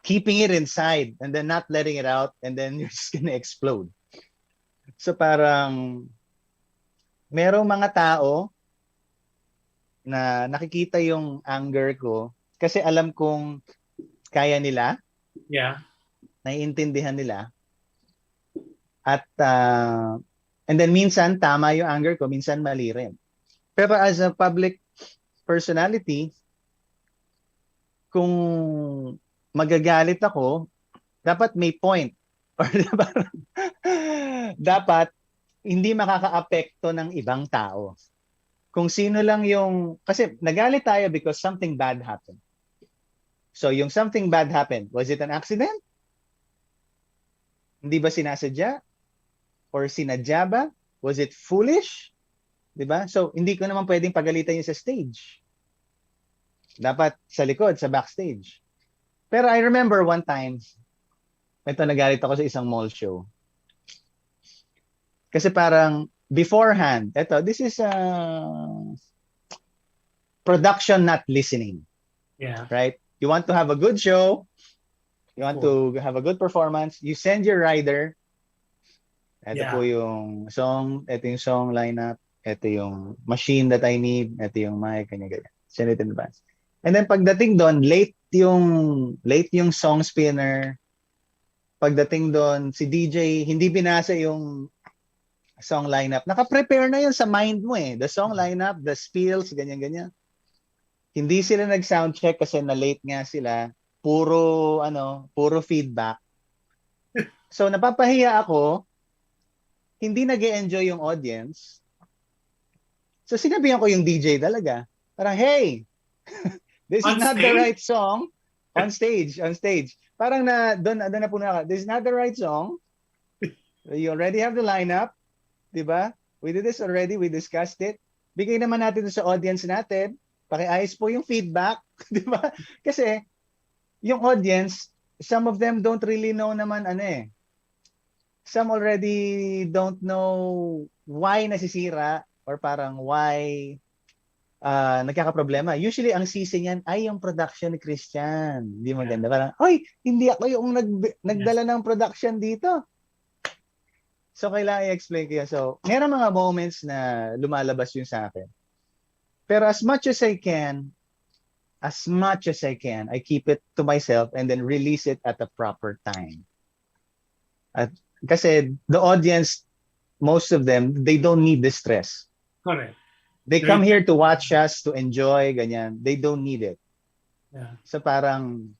keeping it inside and then not letting it out, and then you're just gonna explode. So parang merong mga tao na nakikita yung anger ko kasi alam kong kaya nila. Yeah. Naiintindihan nila. At and then minsan tama yung anger ko, minsan mali rin. Pero as a public personality, kung magagalit ako, dapat may point. Or dapat hindi makakaapekto ng ibang tao. Kung sino lang kasi nagalit tayo because something bad happened. So yung something bad happened, was it an accident? Hindi ba sinasadya? Or sinadya ba? Was it foolish? Diba? So hindi ko naman pwedeng pagalitan yun sa stage. Dapat sa likod, sa backstage. Pero I remember one time, ito, nagalit ako sa isang mall show. Kasi parang beforehand, this is production not listening. Yeah. Right? You want to have a good show, you want to have a good performance, you send your rider, ito po yung song, ito yung song lineup, ito yung machine that I need, ito yung mic, kanya-kanya. Send it in advance. And then pagdating doon, late yung song spinner. Pagdating doon, si DJ, hindi binasa yung song lineup. Naka-prepare na yun sa mind mo eh. The song lineup, the spills, ganyan-ganyan. Hindi sila nag-sound check kasi na-late nga sila. Puro feedback. So, napapahiya ako. Hindi nag-e-enjoy yung audience. So, sinabihan ko yung DJ talaga. Parang, hey, this is not the right song. On stage. Parang doon na po na. This is not the right song. You already have the lineup. Diba? We did this already. We discussed it. Bigay naman natin sa audience natin. Pakiayos po yung feedback. Diba? Kasi, yung audience, some of them don't really know naman Some already don't know why nasisira or parang why nagkakaproblema. Usually, ang sisi niyan ay yung production ni Christian. Hindi maganda. Parang, oy, hindi ako yung nagdala ng production dito. So, kailangan i-explain ko yun. So, meron mga moments na lumalabas yun sa akin. Pero as much as I can, I keep it to myself and then release it at the proper time. Kasi the audience, most of them, they don't need the stress. Correct. They come here to watch us, to enjoy, ganyan. They don't need it. Yeah. So parang,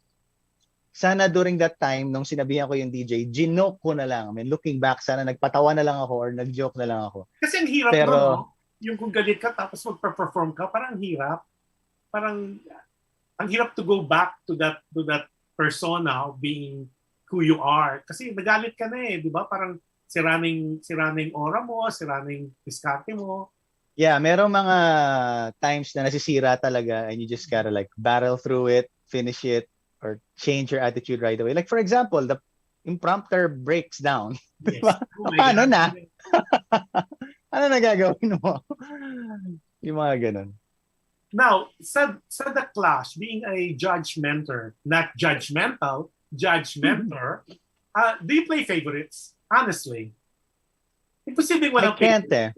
sana during that time, nung sinabihan ko yung DJ, ginoke ko na lang. I mean, looking back, sana nagpatawa na lang ako or nag-joke na lang ako. Kasi ang hirap no? Yung kung galit ka tapos magpa-perform ka, parang ang hirap. Parang, ang hirap to go back to that persona of being who you are. Kasi nagalit ka na di ba? Parang siraning aura mo, siraning diskarte mo. Yeah, merong mga times na nasisira talaga and you just gotta like battle through it, finish it, or change your attitude right away. Like for example, the impromptu breaks down. Yes. Oh Paano na? Ano nagagawin mo? Yung mga ganun. Now, sa The Clash, being a judgmental, not judgmental, judgmentor, do you play favorites? Honestly. Imposible I walang can't favorite.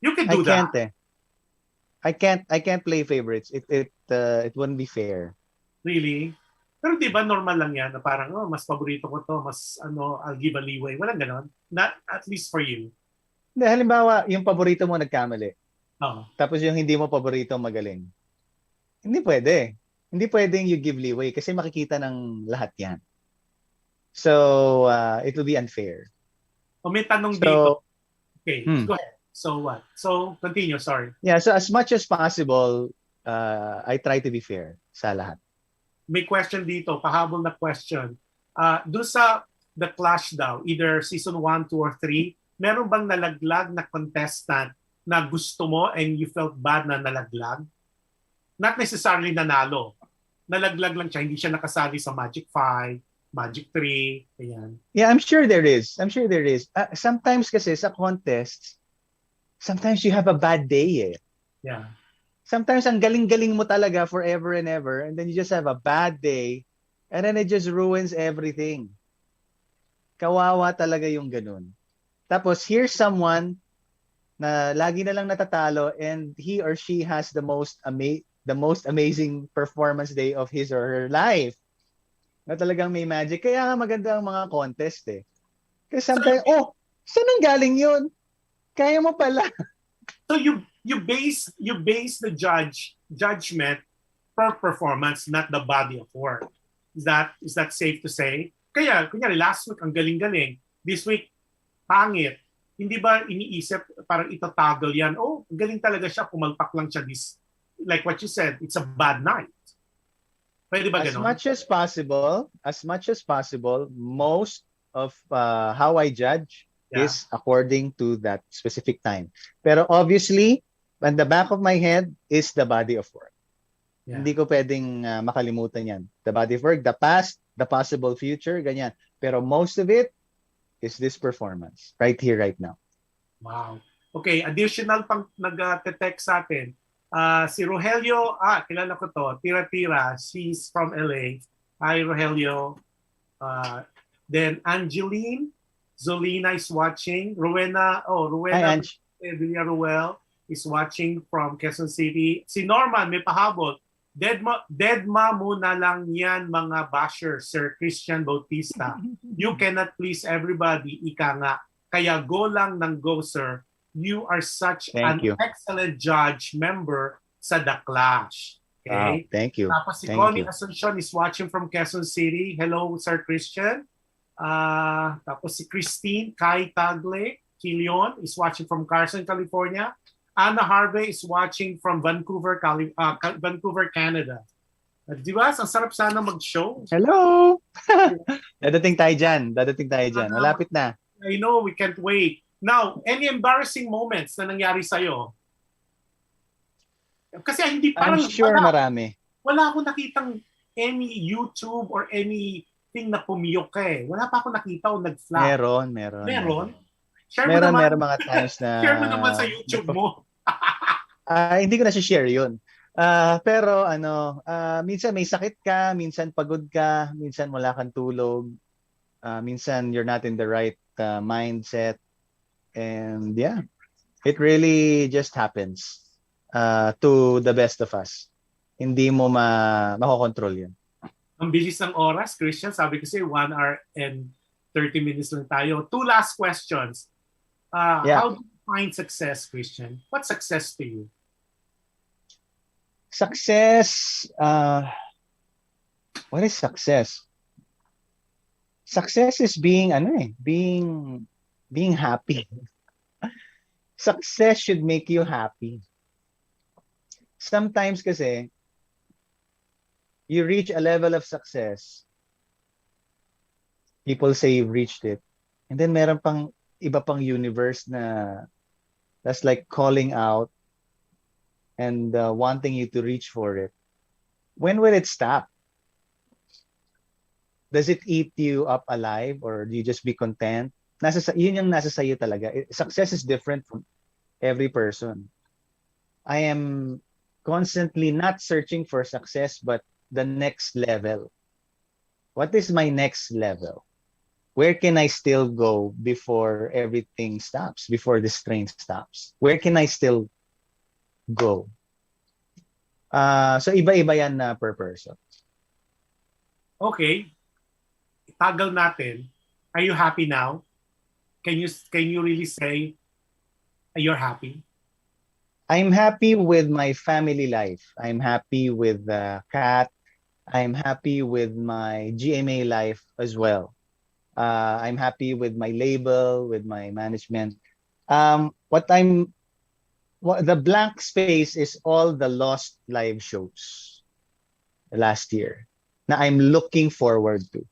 You can I do can't that. I can't play favorites. It wouldn't be fair. Really? Pero di ba normal lang yan na parang, oh, mas paborito ko to, mas I'll give a leeway. Walang ganon. Not at least for you. Hindi, halimbawa, yung paborito mo nagkamali. Oh. Tapos yung hindi mo paborito magaling. Hindi pwede. Hindi pwedeng you give leeway kasi makikita ng lahat yan. So, it will be unfair. O may tanong So, dito. Okay, go ahead. So what? So, continue, sorry. Yeah, so as much as possible, I try to be fair sa lahat. May question dito, pahabol na question. Doon sa The Clash daw, either season 1, 2, or 3, meron bang nalaglag na contestant na gusto mo and you felt bad na nalaglag? Not necessarily nanalo. Nalaglag lang siya, hindi siya nakasali sa Magic 5, Magic 3, ayan. Yeah, I'm sure there is. Sometimes kasi sa contests, sometimes you have a bad day eh. Yeah. Sometimes ang galing-galing mo talaga forever and ever and then you just have a bad day and then it just ruins everything. Kawawa talaga yung ganun. Tapos here's someone na lagi na lang natatalo and he or she has the most amazing performance day of his or her life. Na talagang may magic. Kaya nga maganda ang mga contest eh. Kasi sometimes, saan ang galing yun? Kaya mo pala. So you base the judgment per performance, not the body of work. Is that safe to say? Kaya kunyari last week ang galing-galing, this week pangit. Hindi ba iniisip parang itatagal yan? Oh, galing talaga siya, pumalpak lang siya this, like what you said, it's a bad night. Pwede ba ganun? As much as possible, most of how I judge is according to that specific time. Pero obviously, on the back of my head is the body of work. Yeah. Hindi ko pwedeng makalimutan yan. The body of work, the past, the possible future, ganyan. Pero most of it is this performance right here, right now. Wow. Okay, additional pang nag-text sa atin. Si Rogelio, kilala ko to, Tira-Tira, she's from LA. Hi, Rogelio. Then Angeline Zolina is watching. Rowena Villaruel is watching from Quezon City. Si Norman, may pahabol. Deadma muna lang yan mga bashers, Sir Christian Bautista. You cannot please everybody, ika nga. Kaya go lang ng go, sir. You are such excellent judge member sa The Clash. Okay? Wow, thank you. Tapos si Connie Asuncion is watching from Quezon City. Hello, Sir Christian. Tapos si Christine Kai Tagle Quilion is watching from Carson, California. Anna Harvey is watching from Vancouver, Canada. Di ba? Ang sarap sana mag-show. Hello! Dadating tayo dyan. Malapit na. I know, we can't wait. Now, any embarrassing moments na nangyari sa'yo? Kasi hindi parang... I'm sure marami. Wala akong nakitang any YouTube or anything na pumiyok ka eh. Wala pa akong nakita o nag-flap. Meron? Meron mga times na... Share mo naman sa YouTube mo. Hindi ko na share yun. Pero minsan may sakit ka, minsan pagod ka, minsan wala kang tulog, minsan you're not in the right mindset. And yeah, it really just happens to the best of us. Hindi mo makokontrol yun. Ang bilis ng oras, Christian. Sabi kasi 1 hour and 30 minutes lang tayo. 2 last questions. How do you find success, Christian? What's success to you? Success, what is success? Success is being happy. Success should make you happy. Sometimes kasi you reach a level of success, people say you've reached it, and then meron pang iba pang universe na that's like calling out and wanting you to reach for it. When will it stop? Does it eat you up alive, or do you just be content? yun yung nasa sa'yo talaga. Success is different from every person. I am constantly not searching for success, but the next level. What is my next level? Where can I still go before everything stops, before this train stops? Where can I still go? So iba-iba yan na per person. Okay. Tagal natin. Are you happy now? Can you really say you're happy? I'm happy with my family life. I'm happy with the cat. I'm happy with my GMA life as well. I'm happy with my label, with my management. The blank space is all the lost live shows last year na I'm looking forward to.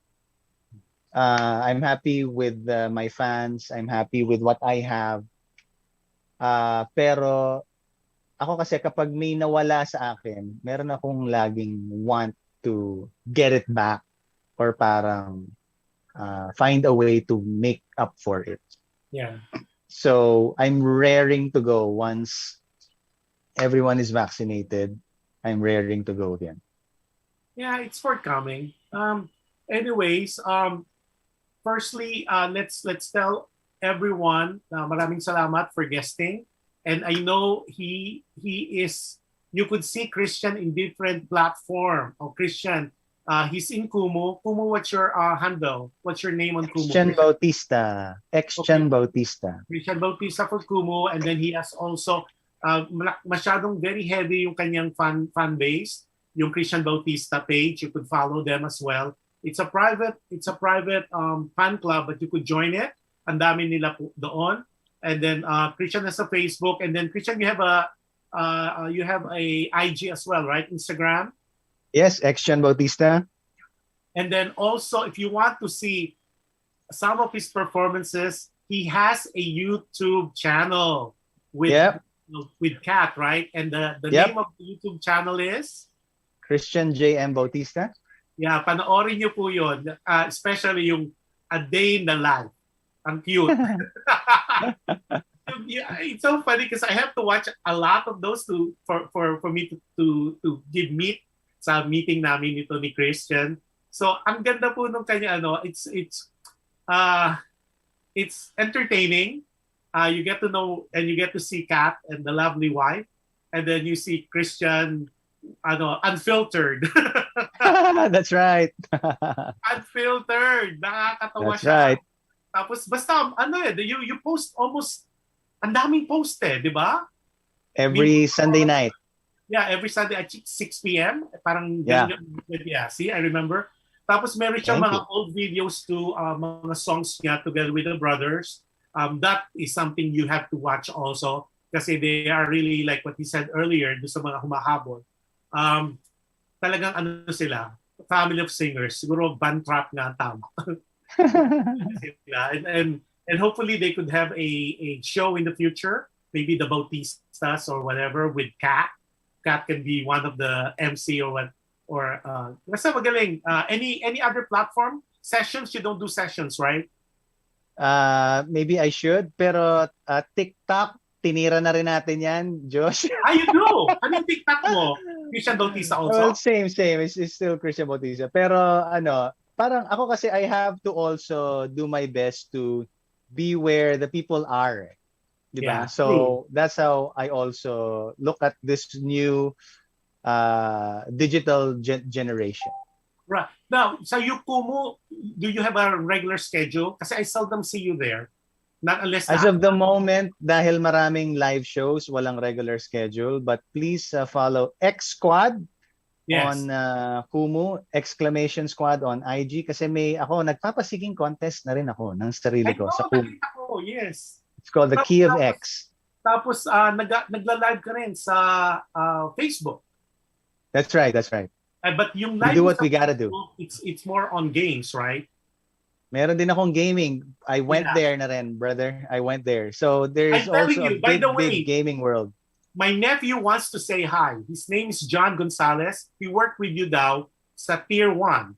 I'm happy with my fans. I'm happy with what I have. Pero ako kasi kapag may nawala sa akin, meron akong laging want to get it back or parang find a way to make up for it. Yeah. So I'm raring to go once everyone is vaccinated. I'm raring to go again. Yeah, it's forthcoming. Anyways, firstly, let's tell everyone maraming salamat for guesting. And I know he is, you could see Christian in different platform. Oh, Christian, he's in Kumu. Kumu, what's your handle? What's your name on Kumu? Christian Bautista. Christian Bautista. Christian Bautista for Kumu. And then he has also, masyadong very heavy yung kanyang fan base. Yung Christian Bautista page, you could follow them as well. It's a private fan club, but you could join it. Ang dami nila doon. And then Christian has a Facebook, and then Christian, you have a IG as well, right? Instagram. Yes, Christian Bautista. And then also, if you want to see some of his performances, he has a YouTube channel with Kat, right? And the name of the YouTube channel is Christian J.M. Bautista. Yeah, panoorin niyo po yun. Especially yung A Day in the Life. Ang cute. It's so funny because I have to watch a lot of those for me to give meat sa meeting namin nito ni Christian. So ang ganda po nung kanya it's entertaining. You get to know and you get to see Kat and the lovely wife, and then you see Christian unfiltered. That's right. Unfiltered. Nakakatawa That's siya. right. Tapos basta you post almost ang daming post di ba? Every Sunday night. Yeah, every Sunday at 6 p.m. Parang yeah, see, I remember. Tapos meron siyang mga old videos to mga songs niya together with the brothers. That is something you have to watch also kasi they are really like what he said earlier do sa mga humahabol. Talagang sila, family of singers. Siguro band trap nga tama. and hopefully they could have a show in the future, maybe the Bautistas or whatever with Kat. Kat can be one of the MC or what, or basta magaling. Any other platform sessions? You don't do sessions, right? Maybe I should, pero TikTok tinira na rin natin yan, Josh. You do. Ano yung TikTok mo? Christian Bautista also? Well, same. It's still Christian Bautista. Pero parang ako kasi I have to also do my best to be where the people are. Diba? Yeah, so true. That's how I also look at this new digital generation. Right. Now, sa Kumu, do you have a regular schedule? Kasi I seldom see you there. Not unless As of the moment, dahil maraming live shows, walang regular schedule. But please follow X Squad. Yes. On Kumu, exclamation squad on IG kasi nagpapasiging contest na rin ako ng sarili ko sa Kumu. Yes. It's called the Key of X. Tapos nagla-live ka rin sa Facebook. That's right. But yung live we do what we gotta do. It's more on games, right? Meron din akong gaming. I went there na rin, brother. I went there. So there's also a big gaming world. My nephew wants to say hi. His name is John Gonzalez. He worked with you daw sa Tier 1.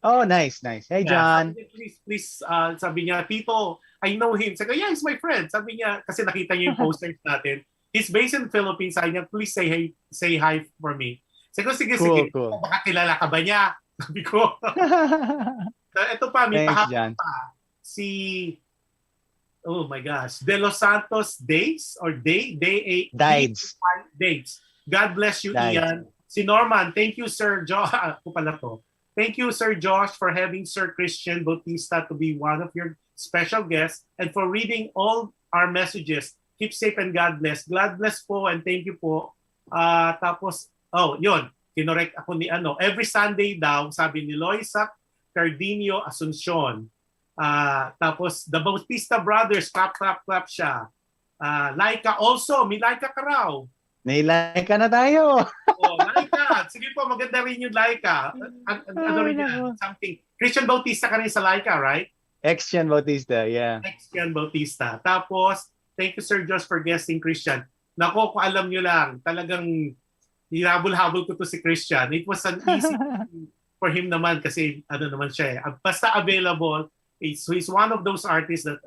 Oh, nice. Hey, John. Sabi niya, please, sabi niya, Tito, I know him. Sabi ko, yeah, he's my friend. Sabi niya, kasi nakita niya yung posters natin. He's based in the Philippines. Sabi niya, please say hi for me. Sabi ko, sige. Cool. Baka kilala ka ba niya? Sabi ko. So, ito pa, may Thanks, pahapon John. pa. Si, oh my gosh, De Los Santos Dates or Dides. God bless you, Dides. Ian. Si Norman, thank you, Sir Josh. Ako pala to. Thank you, Sir Josh, for having Sir Christian Bautista to be one of your special guests and for reading all our messages. Keep safe and God bless. God bless po and thank you po. Tapos, yun, kinorek ako ni every Sunday daw, sabi ni Loisa Cardinio Asuncion. Tapos, the Bautista Brothers, clap siya. Laika also, may Laika ka raw. May like na tayo. Laika. Sige po, maganda rin yung Laika. Ano rin yan? Something. Christian Bautista ka rin sa Laika, right? Christian Bautista, yeah. Christian Bautista. Tapos, thank you, Sir Josh, for guesting Christian. Nako, kung alam nyo lang, talagang hinabol-habol ko to si Christian. It was an easy for him naman kasi naman siya eh. Basta available. He's one of those artists that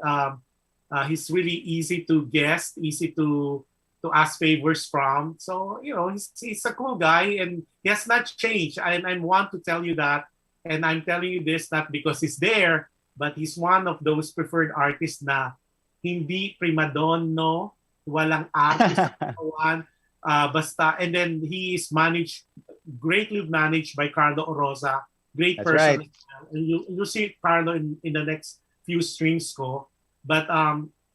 he's really easy to guess, easy to ask favors from. So, he's a cool guy and he has not changed. I want to tell you that. And I'm telling you this not because he's there, but he's one of those preferred artists na hindi primadonno, walang artist, basta. And then he is greatly managed by Carlo Oroza. Great That's person. right. And you'll see Carlo in the next few streams ko. But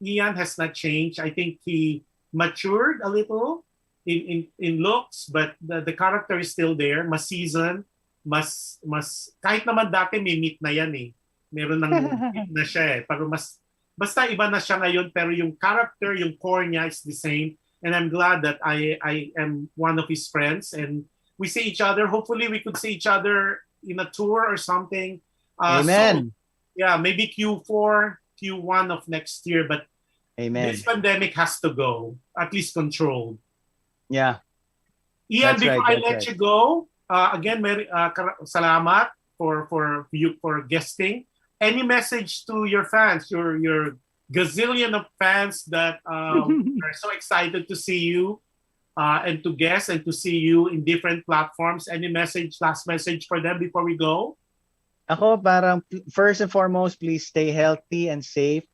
Ian has not changed. I think he matured a little in looks, but the character is still there. Mas seasoned, mas kahit naman dati may meat na yan eh. Meron ng meat na siya eh. Pero basta iba na siya ngayon, pero yung character, yung core niya is the same. And I'm glad that I am one of his friends and we see each other. Hopefully we could see each other in a tour or something. Amen. So, yeah, maybe Q4, Q1 of next year, but Amen. this pandemic has to go, at least controlled. Yeah. Ian, That's before right, I let you go, again, salamat for guesting. Any message to your fans, your gazillion of fans that are so excited to see you and to guest and to see you in different platforms? Any last message for them before we go? Ako parang first and foremost, please stay healthy and safe.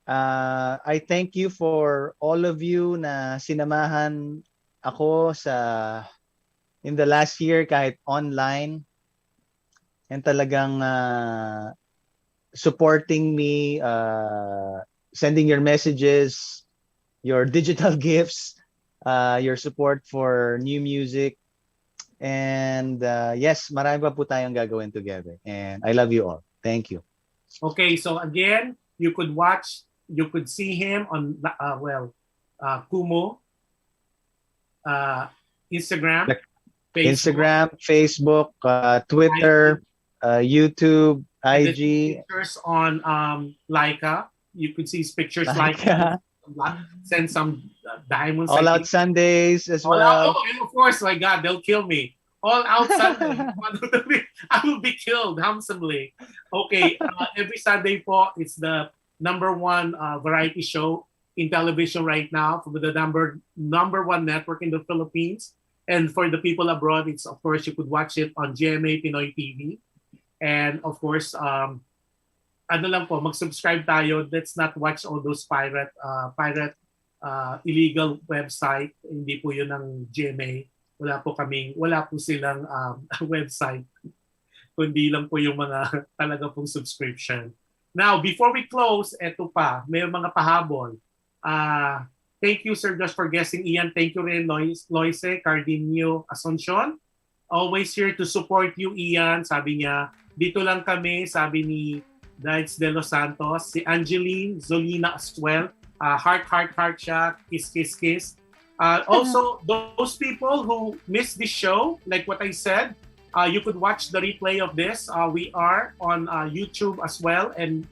I thank you for all of you na sinamahan ako in the last year kahit online and talagang supporting me, sending your messages, your digital gifts, your support for new music. And yes, marami pa po tayong gagawin together. And I love you all. Thank you. Okay, so again, you could see him on Kumu, Instagram, Facebook, Twitter, YouTube, IG. Pictures on Laika. You could see his pictures Laika. Send some diamonds. All Out Sundays as well. And of course, my God, they'll kill me. All Out Sunday. I will be killed handsomely. Okay, every Sunday po, it's the number one variety show in television right now for the number one network in the Philippines. And for the people abroad, it's of course you could watch it on GMA Pinoy TV. And of course, mag-subscribe tayo. Let's not watch all those pirate illegal website. Hindi po yun ng GMA. Wala po silang website. Kundi lang po yung mga talaga pong subscription. Now, before we close, eto pa, may mga pahabol. Thank you, Sir Josh, for guesting. Ian, thank you rin, Loise Cardinio Asuncion. Always here to support you, Ian. Sabi niya, dito lang kami, sabi ni Dides de Los Santos. Si Angeline Zolina as well. Heart siya. Kiss. Also, those people who missed this show, like what I said, you could watch the replay of this. We are on YouTube as well, and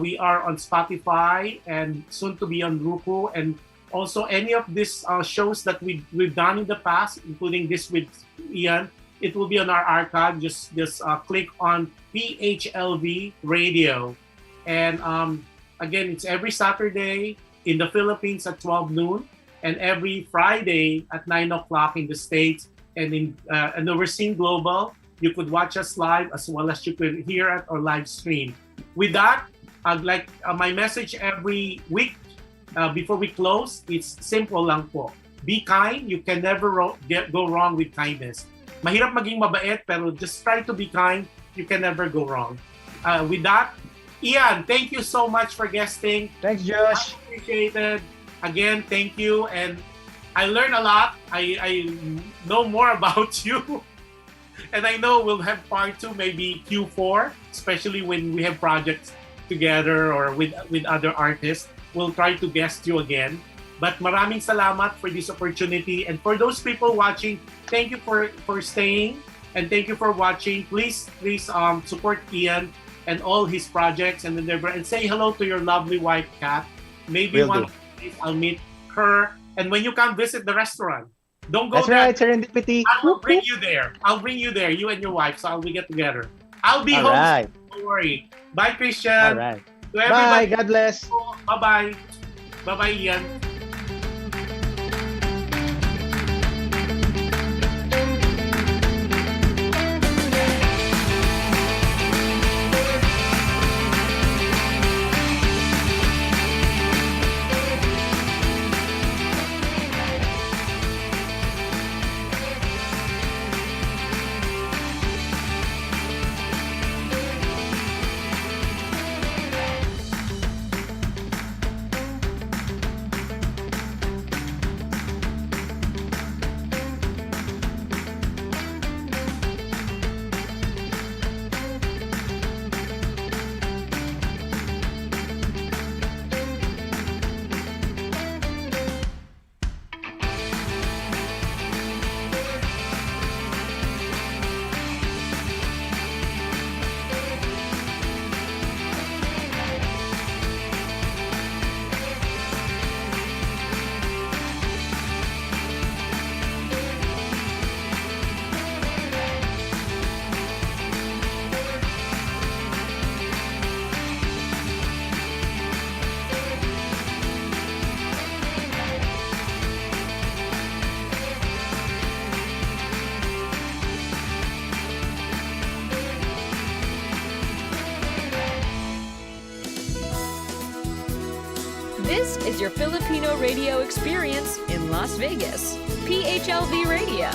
we are on Spotify and soon to be on Roku. And also any of these shows that we've done in the past, including this with Ian, it will be on our archive. Just click on PHLV Radio. And again, it's every Saturday in the Philippines at 12 noon, and every Friday at 9 o'clock in the States. And overseeing global, you could watch us live as well as you could hear it or live stream. With that, I'd like my message every week before we close. It's simple lang po. Be kind. You can never go wrong with kindness. Mahirap maging mabait, pero just try to be kind. You can never go wrong. With that, Ian, thank you so much for guesting. Thanks, Josh. Appreciated. Again, thank you. And I learned a lot. I know more about you. And I know we'll have part 2, maybe Q4, especially when we have projects together or with other artists. We'll try to guest you again. But maraming salamat for this opportunity. And for those people watching, thank you for staying. And thank you for watching. Please support Ian and all his projects and endeavor. And say hello to your lovely wife, Kat. Maybe one of these I'll meet her. And when you come visit the restaurant, don't go there. That's right, serendipity. I will bring you there. You and your wife. So we get together. I'll be home. Right. Don't worry. Bye, Christian. All right. To everybody. Bye. God bless. Bye-bye. Bye-bye, Ian. This is your Filipino radio experience in Las Vegas. PHLV Radio.